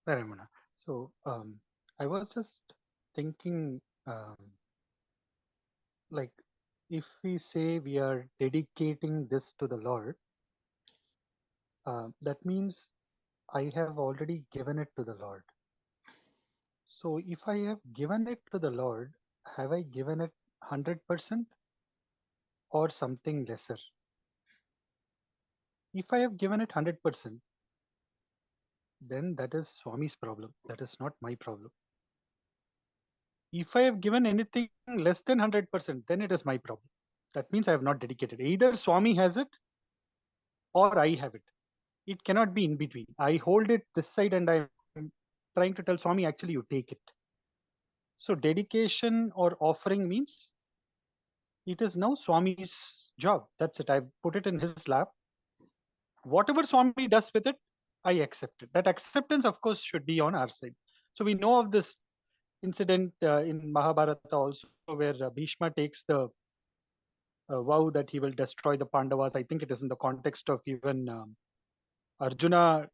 Ramana. So I was just thinking, like, if we say we are dedicating this to the Lord, that means I have already given it to the Lord. So if I have given it to the Lord, have I given it 100% or something lesser? If I have given it 100%, then that is Swami's problem. That is not my problem. If I have given anything less than 100%, then it is my problem. That means I have not dedicated. Either Swami has it or I have it. It cannot be in between. I hold it this side and I'm trying to tell Swami, actually, you take it. So dedication or offering means it is now Swami's job. That's it. I've put it in his lap. Whatever Swami does with it, I accept it. That acceptance, of course, should be on our side. So we know of this incident in Mahabharata also, where Bhishma takes the vow that he will destroy the Pandavas. I think it is in the context of even Arjuna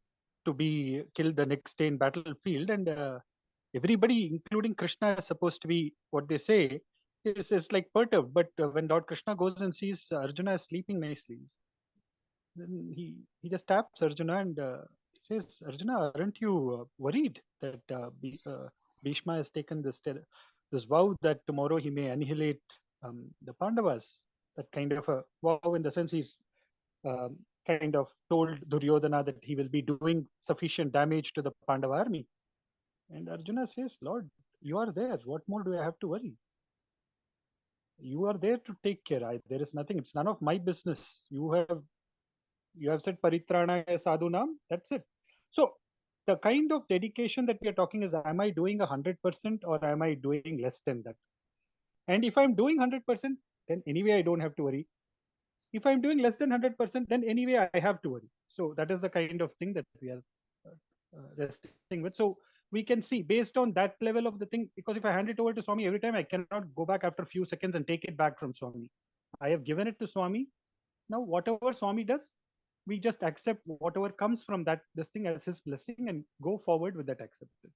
to be killed the next day in battlefield, and everybody, including Krishna, is supposed to be, what they say is like perturbed. But when Lord Krishna goes and sees Arjuna is sleeping nicely, then he just taps Arjuna and he says, Arjuna, aren't you worried that Bhishma has taken this vow that tomorrow he may annihilate the Pandavas. That kind of a vow, in the sense he's kind of told Duryodhana that he will be doing sufficient damage to the Pandava army. And Arjuna says, Lord, you are there. What more do I have to worry? You are there to take care. There is nothing. It's none of my business. You have said paritrana sadhunam. That's it. So the kind of dedication that we are talking is, am I doing 100% or am I doing less than that? And if I'm doing 100%, then anyway I don't have to worry. If I'm doing less than 100%, then anyway I have to worry. So that is the kind of thing that we are resting with. So we can see based on that level of the thing, because if I hand it over to Swami every time, I cannot go back after a few seconds and take it back from Swami. I have given it to Swami. Now whatever Swami does, we just accept whatever comes from this thing as his blessing and go forward with that acceptance.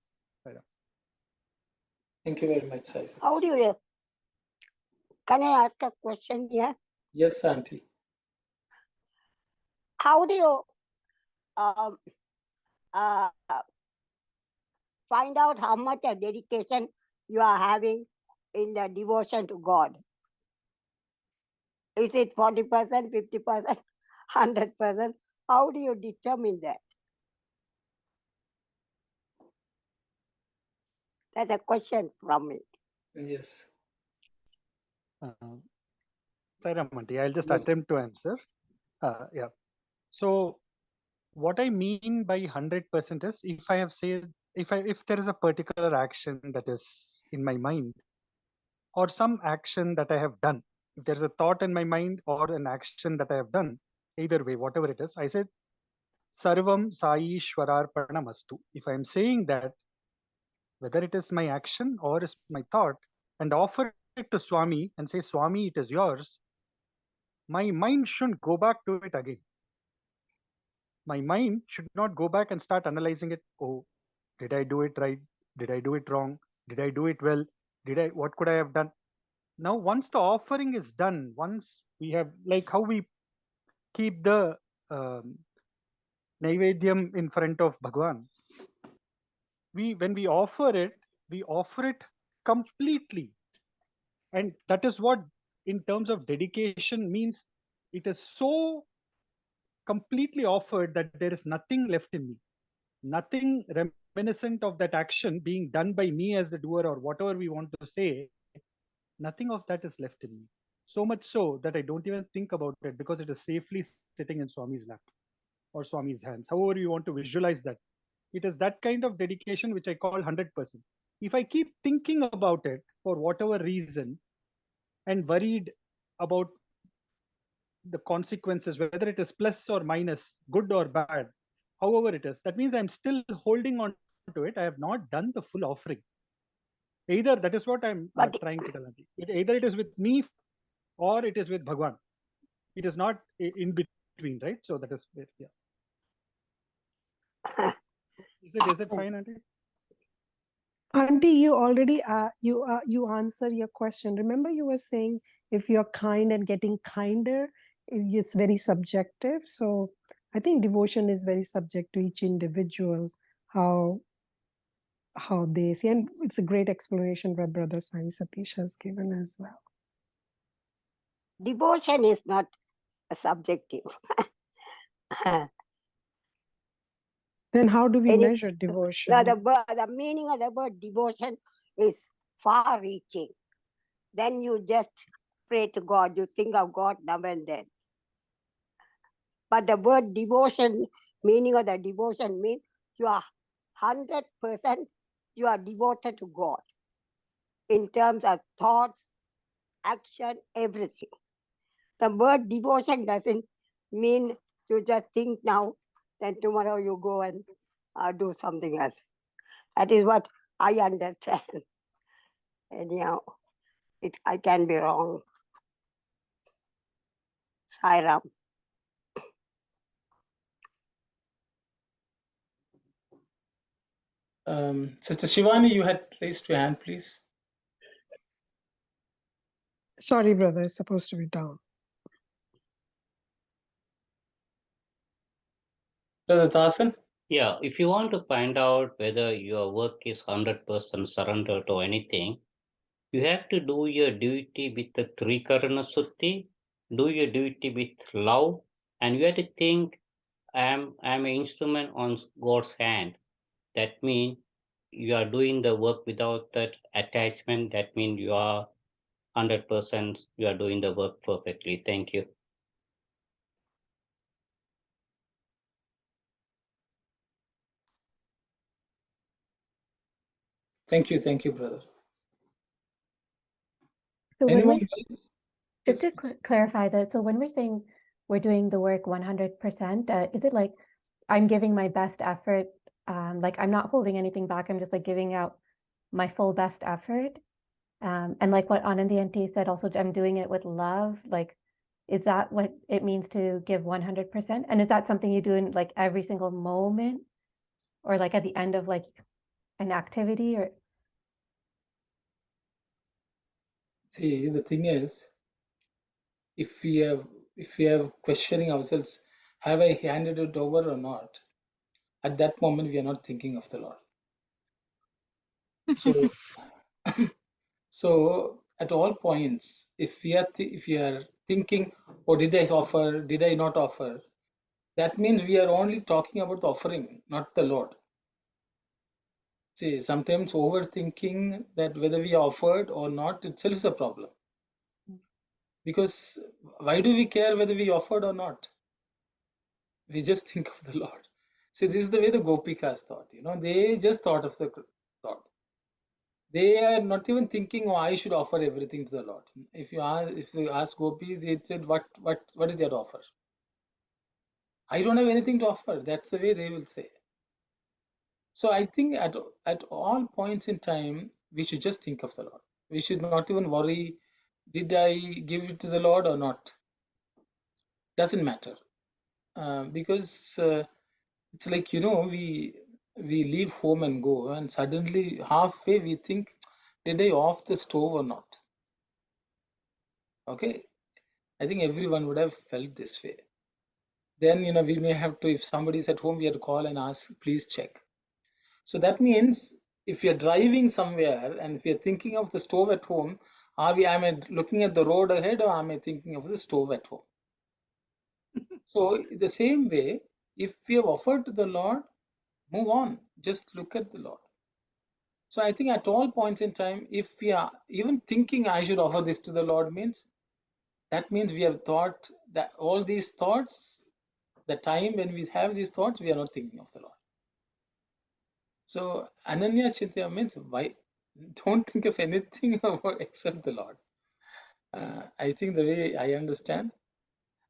Thank you very much, Sai. How do you, can I ask a question here? Yes, Auntie. How do you find out how much of dedication you are having in the devotion to God? Is it 40%, 50%, 100%? How do you determine that? That's a question from me. Yes. Sairam, I'll just Yes. attempt to answer. Yeah. So what I mean by 100% is, if I have said, if there is a particular action that is in my mind, or some action that I have done, if there's a thought in my mind or an action that I have done, either way, whatever it is, I said, Sarvam Sai Ishwararpanamastu. If I'm saying that, whether it is my action or is my thought, and offer it to Swami and say, Swami, it is yours, my mind shouldn't go back to it again. My mind should not go back and start analyzing it. Oh, did I do it right? Did I do it wrong? Did I do it well? What could I have done? Now, once the offering is done, once we have, like how we keep the Naivedyam in front of Bhagawan, when we offer it completely. And that is what, in terms of dedication, means it is so completely offered that there is nothing left in me. Nothing reminiscent of that action being done by me as the doer, or whatever we want to say, nothing of that is left in me. So much so that I don't even think about it, because it is safely sitting in Swami's lap or Swami's hands. However you want to visualize that. It is that kind of dedication which I call 100%. If I keep thinking about it for whatever reason and worried about the consequences, whether it is plus or minus, good or bad, however it is, that means I'm still holding on to it. I have not done the full offering. Either that is what I'm trying to tell. Either it is with me or it is with Bhagawan. It is not in between, right? So that is where, yeah. Is it fine, Auntie? Auntie, you already you answered your question. Remember, you were saying if you're kind and getting kinder, it's very subjective. So I think devotion is very subject to each individual, how they see, and it's a great explanation that Brother Sai Satish has given as well. Devotion is not subjective. Then how do we measure devotion? The meaning of the word devotion is far-reaching. Then you just pray to God. You think of God now and then. But the word devotion, meaning of the devotion means you are 100%, you are devoted to God in terms of thoughts, action, everything. The word devotion doesn't mean to just think now, then tomorrow you go and do something else. That is what I understand. Anyhow, I can be wrong. Sairam. Sister Shivani, you had raised your hand, please. Sorry, brother, it's supposed to be down. Brother Dasan? Yeah, if you want to find out whether your work is 100% surrender to anything, you have to do your duty with the Trikarana Sutti, do your duty with love, and you have to think, I'm an instrument on God's hand. That means you are doing the work without that attachment. That means you are 100%, you are doing the work perfectly. Thank you. Thank you, brother. So when Anyone we, else? just Yes, to clarify that, so when we're saying we're doing the work 100%, is it like I'm giving my best effort? Like I'm not holding anything back. I'm just like giving out my full best effort. And like what Anandi Aunty said, also I'm doing it with love. Like, is that what it means to give 100%? And is that something you do in like every single moment, or like at the end of like an activity? Or see, the thing is, if we have questioning ourselves, have I handed it over or not? At that moment, we are not thinking of the Lord. So, so at all points, if we are thinking, oh, did I offer? Did I not offer? That means we are only talking about the offering, not the Lord. See, sometimes overthinking that whether we offered or not itself is a problem. Because why do we care whether we offered or not? We just think of the Lord. See, this is the way the Gopikas thought. They just thought of the Lord. They are not even thinking, oh, I should offer everything to the Lord. If you ask gopis, they said, what is their offer? I don't have anything to offer. That's the way they will say. So I think at all points in time, we should just think of the Lord. We should not even worry, did I give it to the Lord or not? Doesn't matter. Because it's like, we leave home and go, and suddenly halfway we think, did I off the stove or not? Okay. I think everyone would have felt this way. Then, we may have to, if somebody is at home, we have to call and ask, please check. So that means if you're driving somewhere and if you're thinking of the stove at home, am I looking at the road ahead, or am I thinking of the stove at home? So the same way, if we have offered to the Lord, move on. Just look at the Lord. So I think at all points in time, if we are even thinking I should offer this to the Lord, that means we have thought that all these thoughts, the time when we have these thoughts, we are not thinking of the Lord. So Ananya Chintya means why? Don't think of anything about except the Lord. I think the way I understand,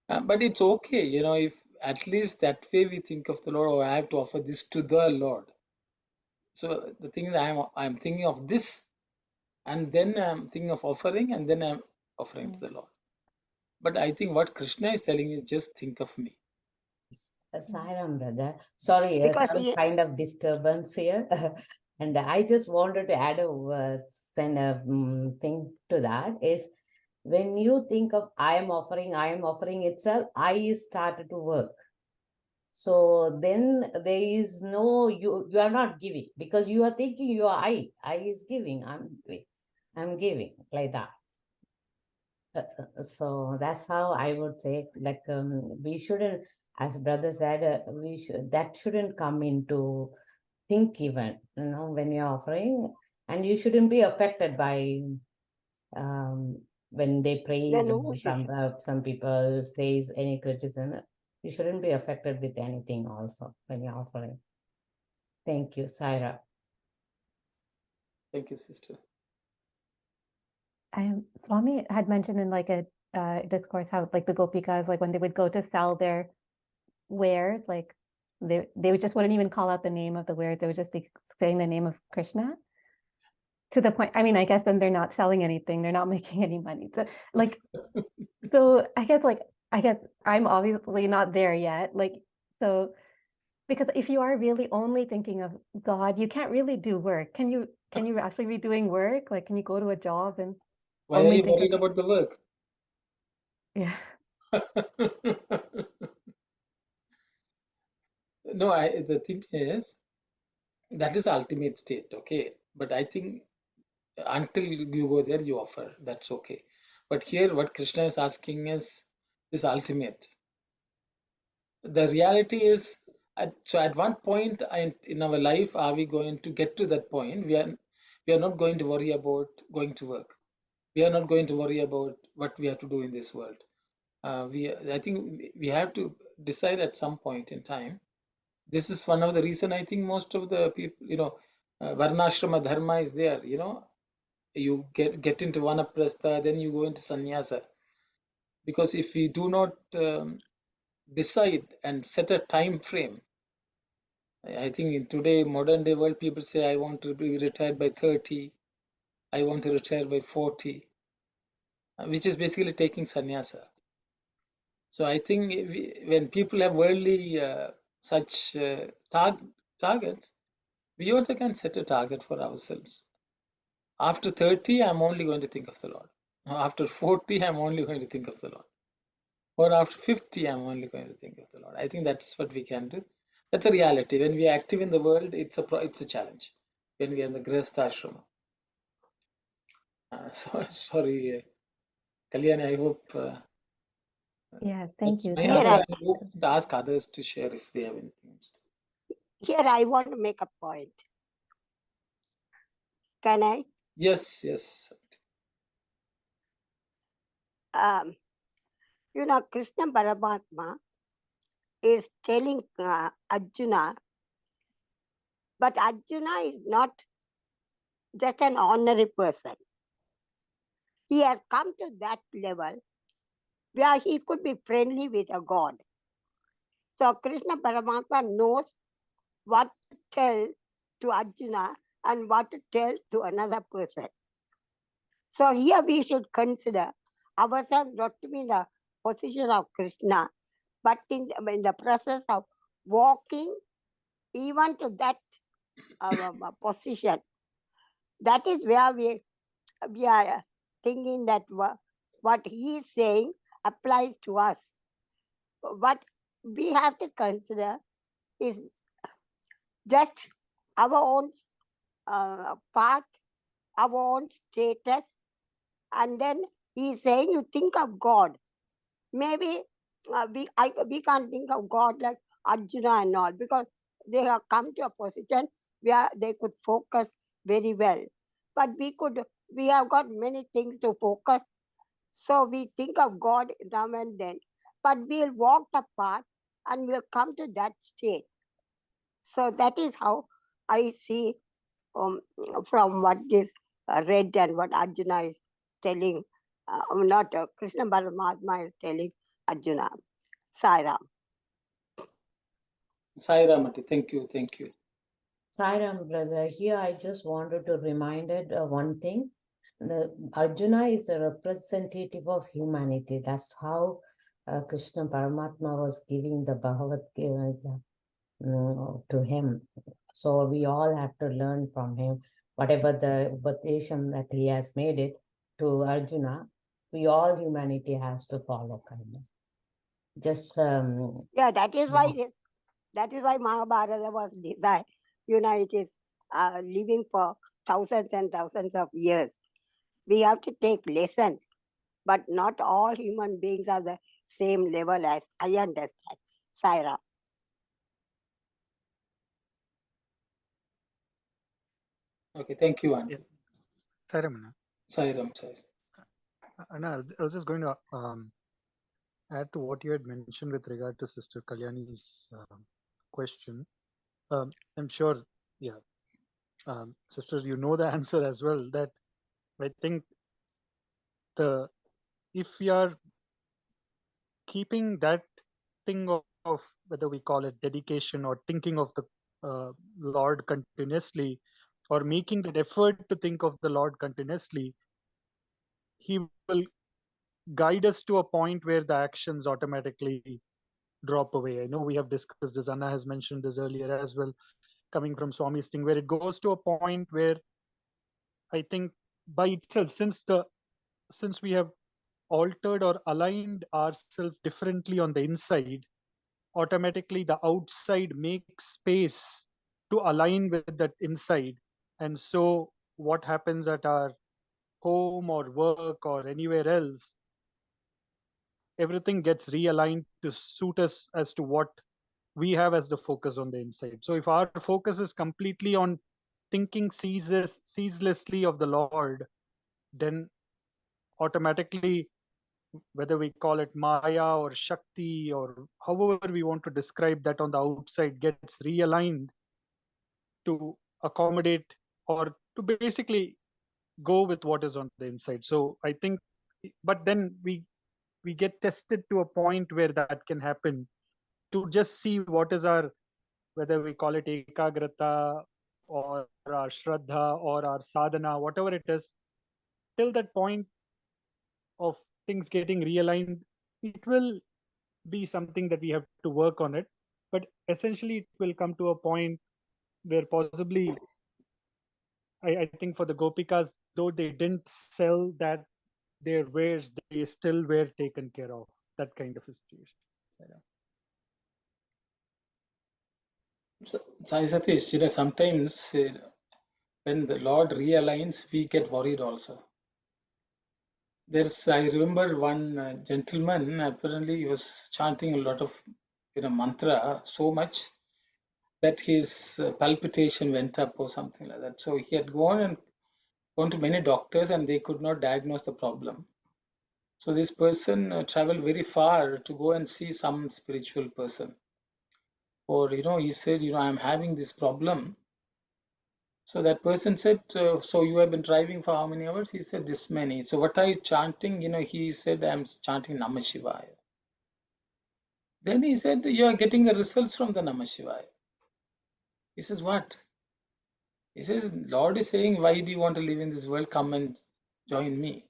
but it's okay, if at least that way we think of the Lord, or I have to offer this to the Lord. So the thing is, I'm thinking of this, and then I'm thinking of offering, and then I'm offering to the Lord. But I think what Krishna is telling is just think of me. Sairam, brother. Sorry, Because some kind of disturbance here. And I just wanted to add a thing to that is when you think of I am offering itself, I started to work. So then there is no, you are not giving because you are thinking you are I is giving, I'm giving like that. So that's how I would say, like, we shouldn't, as brother said, that shouldn't come into think even, when you're offering, and you shouldn't be affected by when they praise then or who should? some people says any criticism. You shouldn't be affected with anything also when you're offering. Thank you, Saira. Thank you, sister. Swami had mentioned in like a discourse how like the Gopikas, like when they would go to sell their wares, like they would just wouldn't even call out the name of the wares. They would just be saying the name of Krishna. To the point, I mean, I guess then they're not selling anything. They're not making any money. So like, so I guess I'm obviously not there yet. Like, so because if you are really only thinking of God, you can't really do work. Can you actually be doing work? Like, can you go to a job and Why are only you think worried of, about the work? yeah. No, the thing is, that is the ultimate state, okay? But I think until you go there, you offer. That's okay. But here, what Krishna is asking is ultimate. The reality is, so at one point in our life, are we going to get to that point? We are not going to worry about going to work. We are not going to worry about what we have to do in this world. I think we have to decide at some point in time. This is one of the reason I think most of the people, varnashrama dharma is there. You get into vanaprastha, then you go into sannyasa. Because if we do not decide and set a time frame, I think in today modern day world, people say I want to be retired by 30, I want to retire by 40, which is basically taking sannyasa. So I think when people have worldly such targets, we also can set a target for ourselves. After 30, I'm only going to think of the Lord. After 40, I'm only going to think of the Lord. Or after 50, I'm only going to think of the Lord. I think that's what we can do. That's a reality. When we are active in the world, it's a challenge. When we are in the Grihastha Ashrama. Sorry, Kalyani, I hope Yes, thank that's you. my Thank answer. Here, you. I hope to ask others to share if they have anything. here I want to make a point. Can I? Yes, yes. Krishna Paramatma is telling Arjuna, but Arjuna is not just an ordinary person. He has come to that level where he could be friendly with a god. So Krishna Paramatma knows what to tell to Arjuna and what to tell to another person. So here we should consider ourselves not to be in the position of Krishna, but in the process of walking even to that position. That is where we are thinking that what he is saying applies to us. What we have to consider is just our own path, our own status, and then he is saying you think of God. Maybe we can't think of God like Arjuna and all, because they have come to a position where they could focus very well. But we have got many things to focus. So we think of God now and then. But we'll walk the path and we'll come to that state. So that is how I see from what is read and what Arjuna is telling, not Krishna Paramatma is telling Arjuna. Sai Ram. Sai Ramati, thank you. Sai Ram, brother, here I just wanted to remind one thing. Arjuna is a representative of humanity. That's how Krishna Paramatma was giving the Bhagavad Gita to him. So we all have to learn from him. Whatever the Upadesham that he has made it to Arjuna, we all humanity has to follow, kind of. Just that is why Mahabharata was designed. It is living for thousands and thousands of years. We have to take lessons, but not all human beings are the same level as I understand. Sai Ram. Okay, thank you, Auntie. Sai Ram. Sai Ram. Anna, I was just going to add to what you had mentioned with regard to Sister Kalyani's question. I'm sure, sisters, you know the answer as well. That I think if we are keeping that thing of whether we call it dedication or thinking of the Lord continuously, or making that effort to think of the Lord continuously, He will guide us to a point where the actions automatically drop away. I know we have discussed this, Anna has mentioned this earlier as well, coming from Swami's thing, where it goes to a point where I think by itself, since we have altered or aligned ourselves differently on the inside, automatically the outside makes space to align with that inside. And so what happens at our home or work or anywhere else, everything gets realigned to suit us as to what we have as the focus on the inside. So if our focus is completely on thinking ceaselessly of the Lord, then automatically, whether we call it Maya or Shakti or however we want to describe that on the outside, gets realigned to accommodate or to basically go with what is on the inside. So I think, but then we get tested to a point where that can happen, to just see what is our, whether we call it ekagrata or our shraddha or our sadhana, whatever it is, till that point of things getting realigned, it will be something that we have to work on it. But essentially, it will come to a point where possibly, I think for the Gopikas, though they didn't sell that their wares, they still were taken care of. That kind of a situation. Sai Satish, sometimes when the Lord realigns, we get worried also. I remember one gentleman, apparently he was chanting a lot of mantra so much that his palpitation went up or something like that. So he had gone to many doctors and they could not diagnose the problem. So this person traveled very far to go and see some spiritual person. Or, he said, I'm having this problem. So that person said, so you have been driving for how many hours? He said, this many. So what are you chanting? He said, I'm chanting Namah Shivaya. Then he said, you are getting the results from the Namah Shivaya. He says, what? He says, Lord is saying, why do you want to live in this world? Come and join me.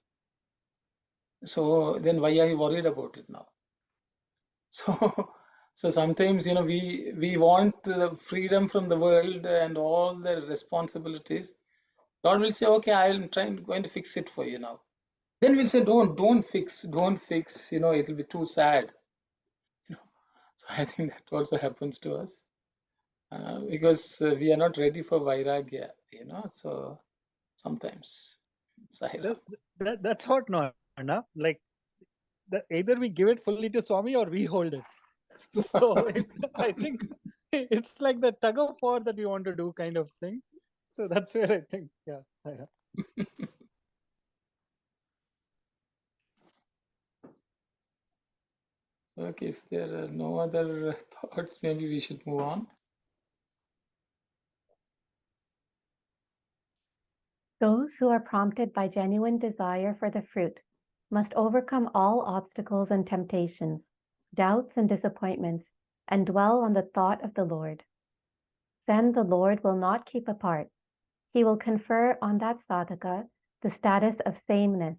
So then why are you worried about it now? So sometimes, we want the freedom from the world and all the responsibilities. Lord will say, okay, I'm going to fix it for you now. Then we'll say, don't fix, it will be too sad. So I think that also happens to us because we are not ready for Vairagya, so sometimes. That's what, no, like either we give it fully to Swami or we hold it. So I think it's like the tug of war that we want to do kind of thing. So that's where I think, yeah. Okay, if there are no other thoughts, maybe we should move on. Those who are prompted by genuine desire for the fruit must overcome all obstacles and temptations, doubts and disappointments, and dwell on the thought of the Lord. Then the Lord will not keep apart. He will confer on that sadhaka the status of sameness,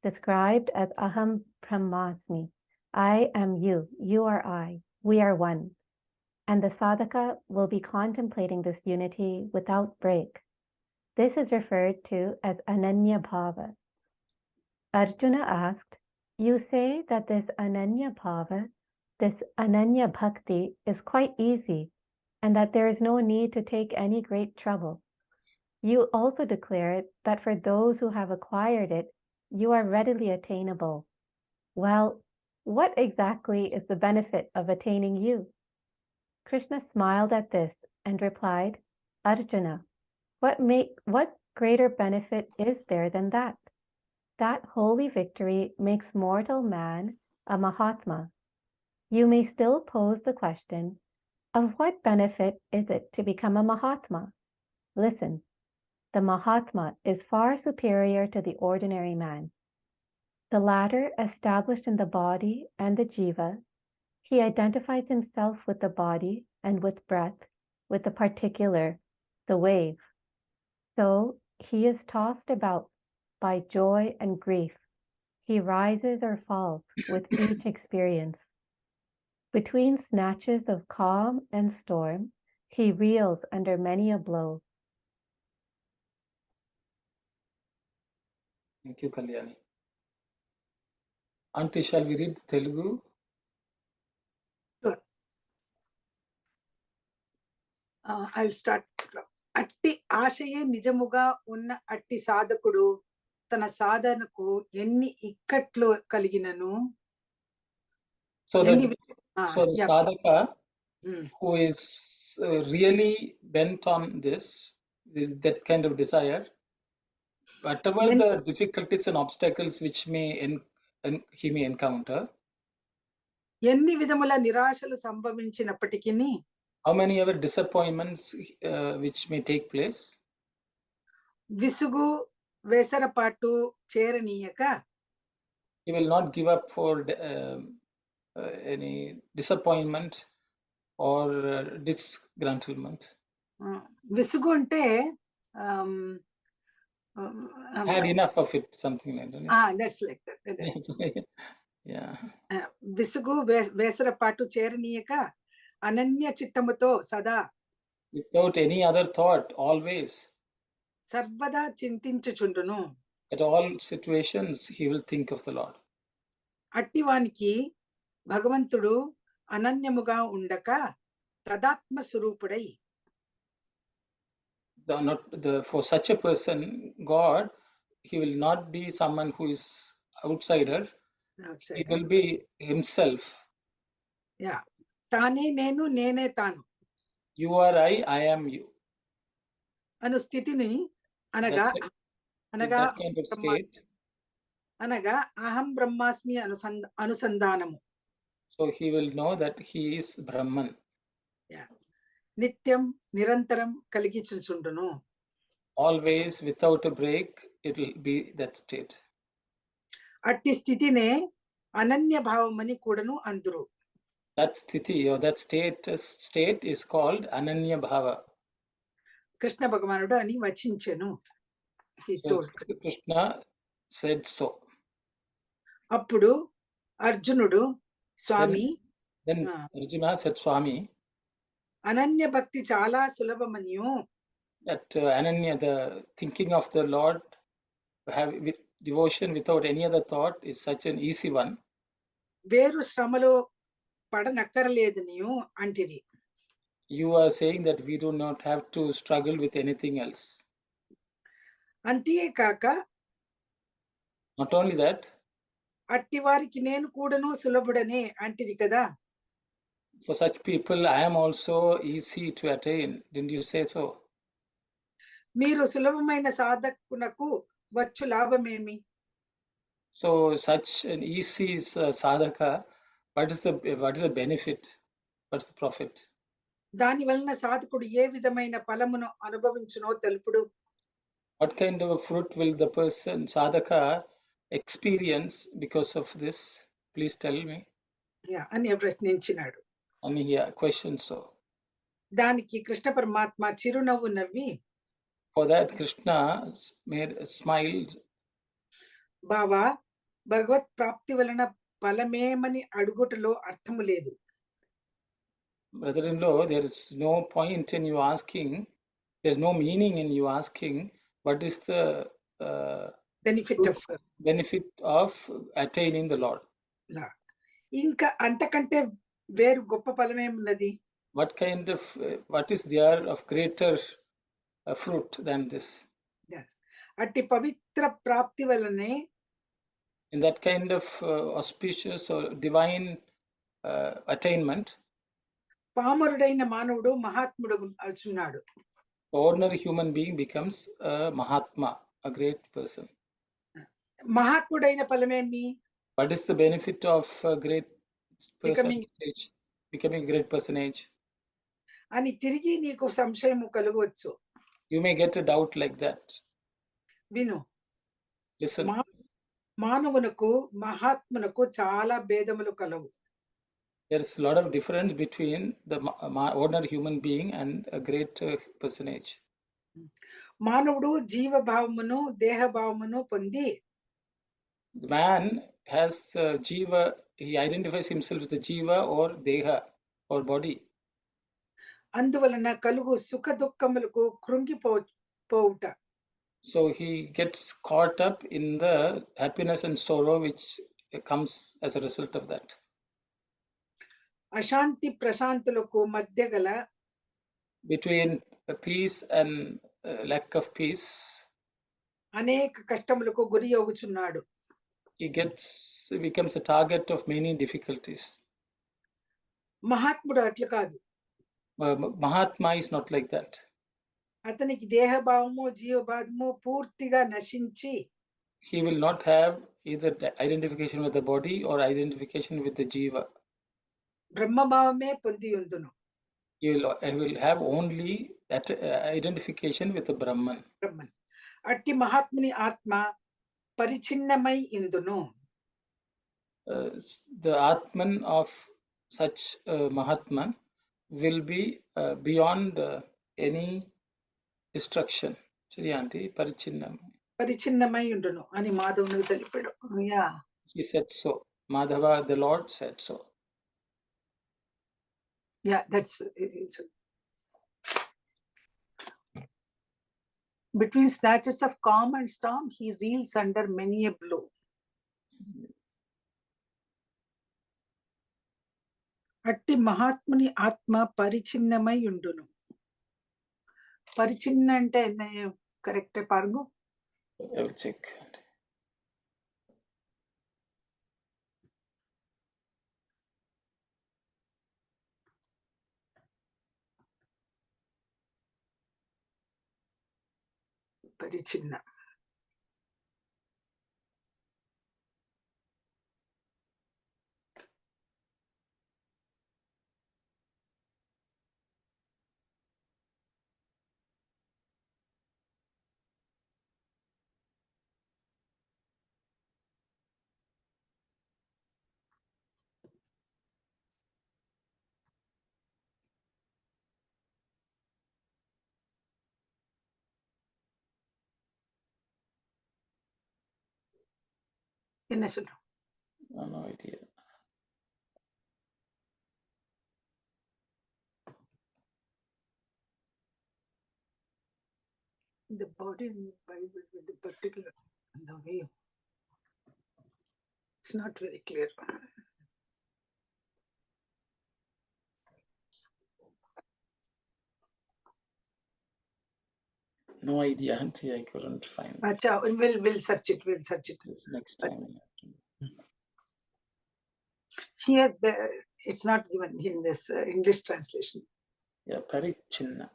described as Aham Brahmasmi. I am you, you are I, we are one. And the sadhaka will be contemplating this unity without break. This is referred to as Ananya Bhava. Arjuna asked, you say that this Ananya Bhava, this Ananya Bhakti is quite easy and that there is no need to take any great trouble. You also declare that for those who have acquired it, you are readily attainable. Well, what exactly is the benefit of attaining you? Krishna smiled at this and replied, Arjuna, what greater benefit is there than that? That holy victory makes mortal man a Mahatma. You may still pose the question, of what benefit is it to become a Mahatma? Listen, the Mahatma is far superior to the ordinary man. The latter, established in the body and the jiva, he identifies himself with the body and with breath, with the particular, the wave. So he is tossed about by joy and grief. He rises or falls with each experience. Between snatches of calm and storm, he reels under many a blow. Thank you, Kalyani. Auntie, shall we read Telugu? Sure. I'll start. అట్టి ఆశయే నిజముగా ఉన్న అట్టి సాధకుడు తన సాధనకు ఎన్ని ఇక్కట్లు కలిగినను So ఎన్ని so the yeah. sadhaka who is really bent on this, that kind of desire, whatever the difficulties and obstacles which he may encounter, ఎన్ని విధముల నిరాశలు సంభవించినప్పటికీ how many ever disappointments which may take place, విసుగు వేసరపాటు చేరనీయక he will not give up for any disappointment or disgruntlement. విసుగు అంటే had enough of it, something like that. That's like that. Yeah. విసుగు వేసరపాటు చేరనీయక అనన్య చిత్తముతో సదా without any other thought, always, సర్వదా చింతించుచుండును. at all situations he will think of the Lord. అట్టివానికి భగవంతుడు అనన్యముగా ఉండక తదాత్మ స్వరూపుడై for such a person, God, he will not be someone who is outsider. He will be himself. Yeah. తానే నేను నేనే తాను. You are I am you. అను స్థితిని అనగా that kind of state, అనగా అహం బ్రహ్మాస్మి అనుసంధానము. So he will know that he is Brahman. Yeah. నిత్యం నిరంతరం కలిగించుచుండును. Always, without a break, it will be that state. అట్టి స్థితినే అనన్య భావమని కూడాను అందురు. That sthiti or that state is called Ananya Bhava. Krishna భగవానుడు అని వచించెను. Krishna said so. అప్పుడు అర్జునుడు స్వామి, then Arjuna said, Swami, Ananya భక్తి చాలా సులభమనియు, that Ananya, the thinking of the Lord, with devotion without any other thought, is such an easy one. వేరు శ్రమలో పడనక్కరలేదనియు అంటిరి. You are saying that we do not have to struggle with anything else. అంతేకాక not only that, అట్టి వారికి నేను కూడాను సులభుడనే అంటిరి కదా. For such people, I am also easy to attain. Didn't you say so? మీరు సులభమైన సాధకునకు వచ్చు లాభమేమి? So such an easy sadhaka, what is the benefit? What's the profit? దాని వలన సాధకుడు ఏ విధమైన ఫలమును అనుభవించునో తెలుపుడు. What kind of a fruit will the person sadhaka experience because of this? Please tell me. అని ప్రశ్నించినాడు. And he questioned so. దానికి కృష్ణ పరమాత్మ చిరునవ్వు నవ్వి, For that Krishna smiled. బావా, భగవత్ ప్రాప్తి వలన ఫలమేమని అడుగుటలో అర్థము లేదు. Brother-in-law, there is no point in you asking, there is no meaning in you asking what is the benefit of attaining the Lord. ఇంకా అంతకంటే వేరు గొప్ప ఫలమేమున్నది? What is there of greater fruit than this? అట్టి పవిత్ర ప్రాప్తి వలనే, in that kind of auspicious or divine attainment, పామరుడైన మానవుడు మహాత్ముడు అవుతున్నాడు. The ordinary human being becomes a Mahatma, a great person. మహాత్ముడైన ఫలమేమి? What is the benefit of a great personage? Becoming a great personage? అని తిరిగి నీకు సంశయం కలగవచ్చు. You may get a doubt like that. విను. Listen. మానవునకు మహాత్మునకు చాలా భేదములు కలవు. There is a lot of difference between the ordinary human being and a great personage. మానవుడు జీవభావమును దేహభావమును పొంది, the man has jiva, he identifies himself with the jiva or deha or body. అందువలన కలుగు సుఖ దుఃఖములకు కృంగిపోవుట. So he gets caught up in the happiness and sorrow which comes as a result of that. అశాంతి ప్రశాంతులకు మధ్య గల between peace and lack of peace, అనేక కష్టములకు గురి అవుచున్నాడు. he becomes a target of many difficulties. మహాత్ముడు అట్లా కాదు. Mahatma is not like that. అతనికి దేహభావము జీవభావము పూర్తిగా నశించి He will not have either identification with the body or identification with the jiva. బ్రహ్మభావమే పొంది ఉందును. He will have only that identification with the Brahman. Brahman అట్టి మహాత్ముని ఆత్మ పరిచిన్నమై ఇందును. The Atman of such Mahatman will be beyond any destruction. Shri Aunty, పరిచిన్నమై ఉండును అని మాధవునికి తెలిపాడు. He said so. Madhava, the Lord, said so. Yeah, that's it's between snatches of calm and storm, he reels under many a blow. అట్టి మహాత్ముని ఆత్మ పరిచిన్నమై ఉండును. పరిచిన్న అంటే కరెక్టే పారుగు. I will check. పరిచిన్న என்ன சொல்றோம்? No idea. The body in the Bible with the particular the way. It's not very clear. No idea, Auntie. I couldn't find it. Acha, we'll search it. We'll search it. Next time. Here, it's not given in this English translation. Yeah, Parichinna.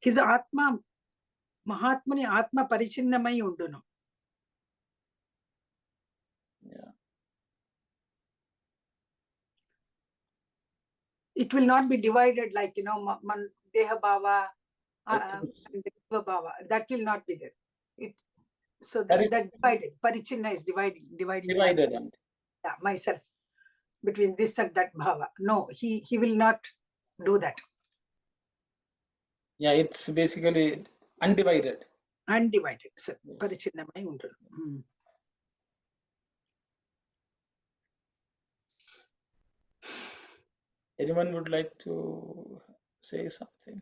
His Atma, Mahatmuni Atma Parichinnamai unduno. Yeah. It will not be divided like, Deha Bhava, Deva Bhava. That will not be there. So that divided. Parichinna is dividing. Divided. Yeah, myself. Between this and that bhava. No, he will not do that. Yeah, it's basically undivided. Undivided. So, Parichinnamai undu. Anyone would like to say something?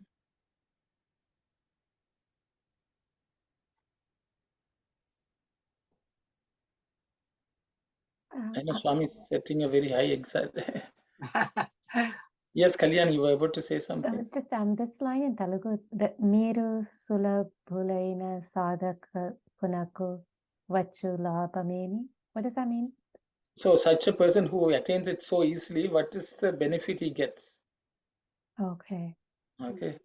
I know Swami is setting a very high exam. Yes, Kalyan, you were about to say something. Just this line in Telugu, that Meeru Sulabhulaina Sadaka Punaku Vachu Labhameni. What does that mean? So such a person who attains it so easily, what is the benefit he gets? Okay. Okay.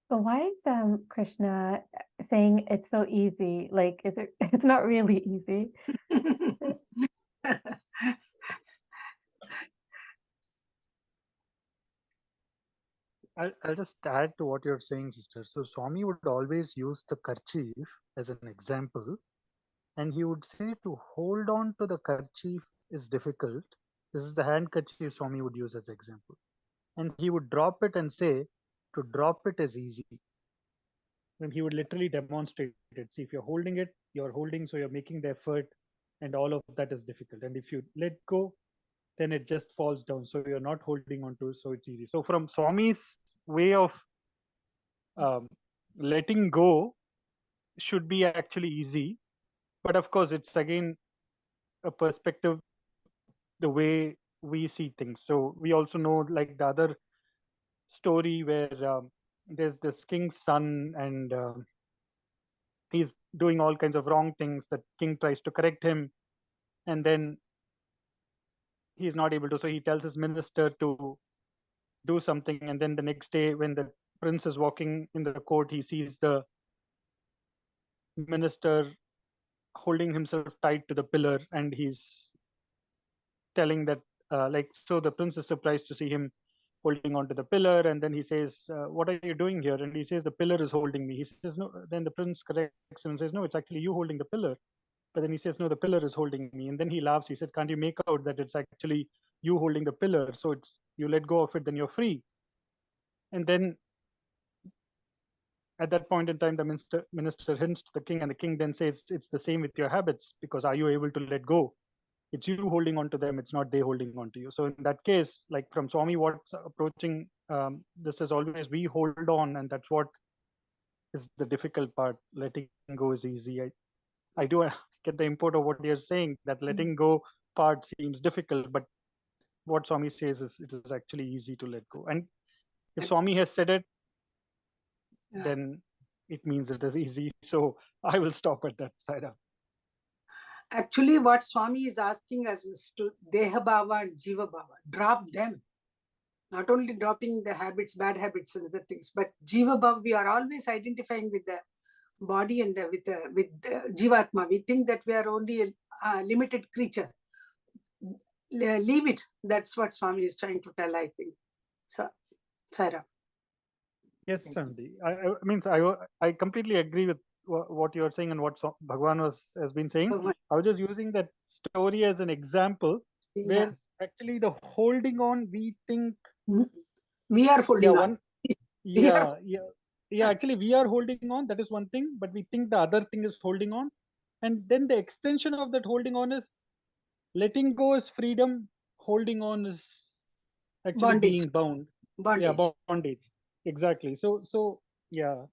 But why is Krishna saying it's so easy? Like, it's not really easy. I'll just add to what you're saying, sister. So Swami would always use the kerchief as an example, and he would say to hold on to the kerchief is difficult. This is the handkerchief Swami would use as an example. And he would drop it and say to drop it is easy. And he would literally demonstrate it. See, if you're holding it, you're holding, so you're making the effort, and all of that is difficult. And if you let go, then it just falls down. So you're not holding on to, so it's easy. So from Swami's way of letting go should be actually easy. But of course, it's again a perspective, the way we see things. So we also know, like the other story where there's this king's son, and he's doing all kinds of wrong things. The king tries to correct him, and then he's not able to. So he tells his minister to do something, and then the next day, when the prince is walking in the court, he sees the minister holding himself tight to the pillar, and he's telling that so the prince is surprised to see him holding onto the pillar, and then he says, what are you doing here? And he says, the pillar is holding me. He says, no. Then the prince corrects him and says, no, it's actually you holding the pillar. But then he says, no, the pillar is holding me. And then he laughs. He said, can't you make out that it's actually you holding the pillar? So it's, you let go of it, then you're free. And then at that point in time, the minister hints to the king, and the king then says, it's the same with your habits, because are you able to let go? It's you holding on to them, it's not they holding on to you. So in that case, like from Swami, what's approaching this is always we hold on, and that's what is the difficult part. Letting go is easy. I do get the import of what you're saying, that letting go part seems difficult, but what Swami says is it is actually easy to let go. And if Swami has said it, then it means it is easy. So I will stop at that side. Actually, what Swami is asking us is to Deha Bhava and Jiva Bhava, drop them. Not only dropping the habits, bad habits and other things, but Jiva Bhava, we are always identifying with the body and with Jivatma. We think that we are only a limited creature. Leave it. That's what Swami is trying to tell, I think. So, Saira. Yes, Sandy. I completely agree with what you're saying and what Bhagawan has been saying. I was just using that story as an example where actually the holding on, we think we are holding on. Actually, we are holding on. That is one thing, but we think the other thing is holding on. And then the extension of that holding on is letting go is freedom. Holding on is actually bondage. Being bound. Bondage. Yeah, bondage. Exactly. So yeah,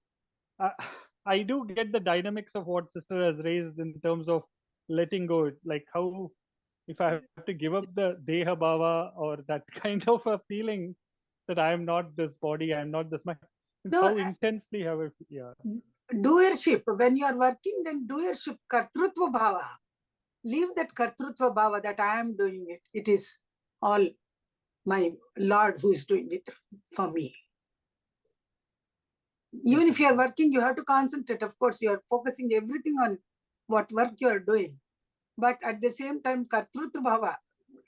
I do get the dynamics of what sister has raised in terms of letting go. Like how, if I have to give up the Deha Bhava or that kind of a feeling that I am not this body, I am not this mind. So, how intensely have I, doership. When you are working, then doership, kartrutva bhava. Leave that kartrutva bhava that I am doing it. It is all my Lord who is doing it for me. Even if you are working, you have to concentrate. Of course, you are focusing everything on what work you are doing. But at the same time, kartrutva bhava,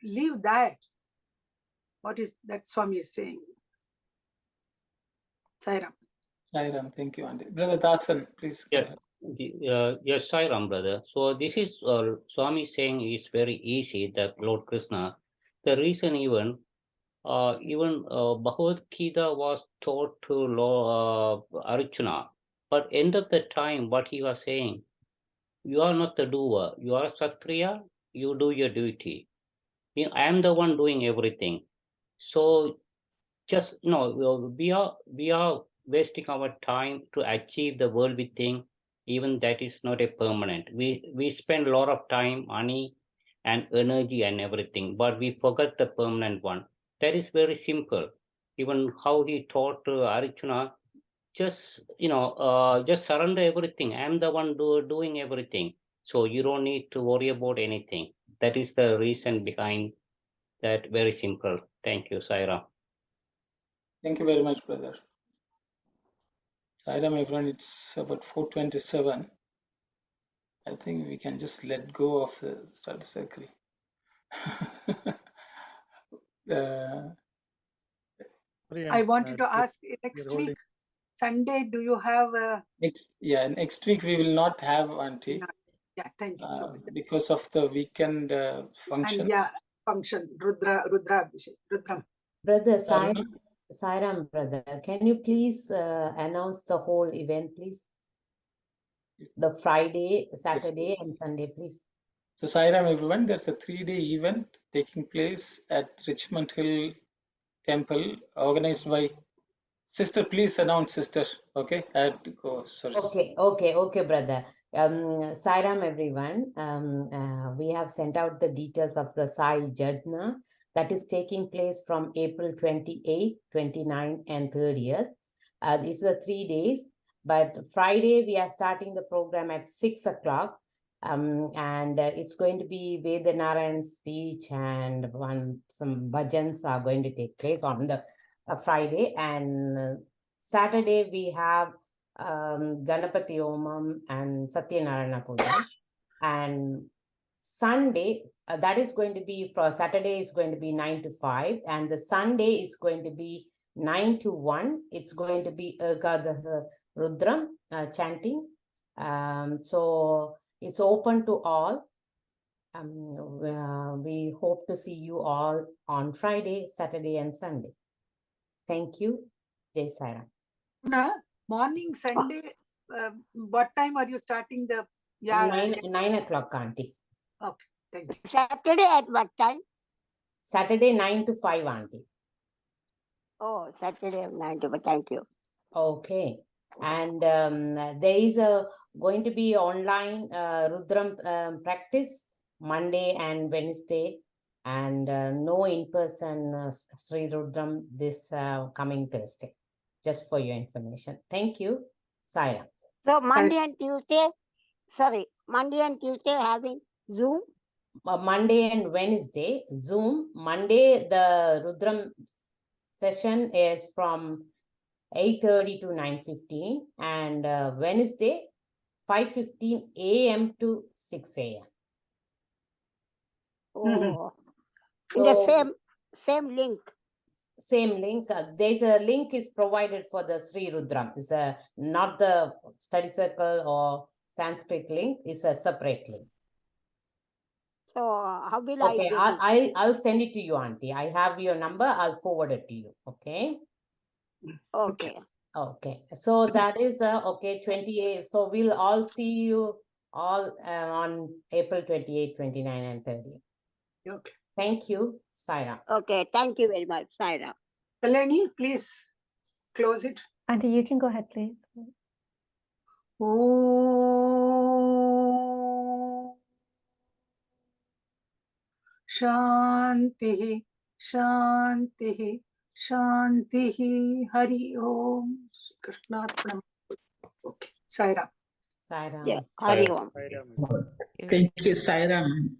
leave that. What is that Swami is saying? Sairam. Sairam, thank you, Andy. Brother Dasan, please go ahead. Yes, Sairam, brother. So this is Swami saying is very easy, that Lord Krishna. The reason even Bhagavad Gita was taught to Lord Arjuna, but end of the time, what he was saying, you are not the doer, you are Kshatriya, you do your duty. I am the one doing everything. So just we are wasting our time to achieve the worldly thing. Even that is not a permanent. We spend a lot of time, money, and energy and everything, but we forget the permanent one. That is very simple. Even how he taught Arjuna, just just surrender everything. I am the one doing everything. So you don't need to worry about anything. That is the reason behind that. Very simple. Thank you, Saira. Thank you very much, brother. Saira, my friend, it's about 4:27. I think we can just let go of the study circle. I wanted to ask, next week, Sunday, do you have next week we will not have, Auntie. Yeah, thank you so much. Because of the weekend function. Function, Rudram. Brother Sairam, brother, can you please announce the whole event, please? The Friday, Saturday, and Sunday, please. So Sairam, everyone, there's a 3-day event taking place at Richmond Hill Temple, organized by Sister. Please announce, Sister. Okay, I have to go. Sorry. Okay, brother. Sairam, everyone. We have sent out the details of the Sai Jajna, that is taking place from April 28th, 29th, and 30th. These are 3 days, but Friday we are starting the program at 6 o'clock. And it's going to be Vedanarayan's speech, and some bhajans are going to take place on the Friday. And Saturday we have Ganapati Omam and Satyanarayana Puja. And Sunday, that is going to be, for Saturday is going to be 9 to 5, and the Sunday is going to be 9 to 1. It's going to be Ergadha Rudram chanting. So it's open to all. We hope to see you all on Friday, Saturday, and Sunday. Thank you. Jai Sai Ram. Morning Sunday, what time are you starting the? 9 o'clock, Auntie. Okay, thank you. Saturday at what time? Saturday 9 to 5, Auntie. Oh, Saturday 9 to 5. Thank you. Okay. And there is going to be online Rudram practice Monday and Wednesday, and no in-person Sri Rudram this coming Thursday. Just for your information. Thank you, Saira. So Monday and Tuesday, Monday and Tuesday having Zoom? Monday and Wednesday, Zoom. Monday, the Rudram session is from 8:30 to 9:15, and Wednesday 5:15 a.m. to 6 a.m. Oh, So the same link. Same link. There's a link is provided for the Sri Rudram. It's not the study circle or Sanskrit link. It's a separate link. So how will Okay, I get it? I'll send it to you, Auntie. I have your number. I'll forward it to you. Okay. Okay. Okay. So that is okay. 28. So we'll all see you all on April 28, 29, and 30. Okay. Thank you, Saira. Okay, thank you very much, Saira. Kalani, please close it. Auntie, you can go ahead, please. Om Shanti, Shanti, Shanti. Hari Om. Krishnarpanam. Okay. Saira. Saira. Yeah, Hari Om. Thank you, Sairam.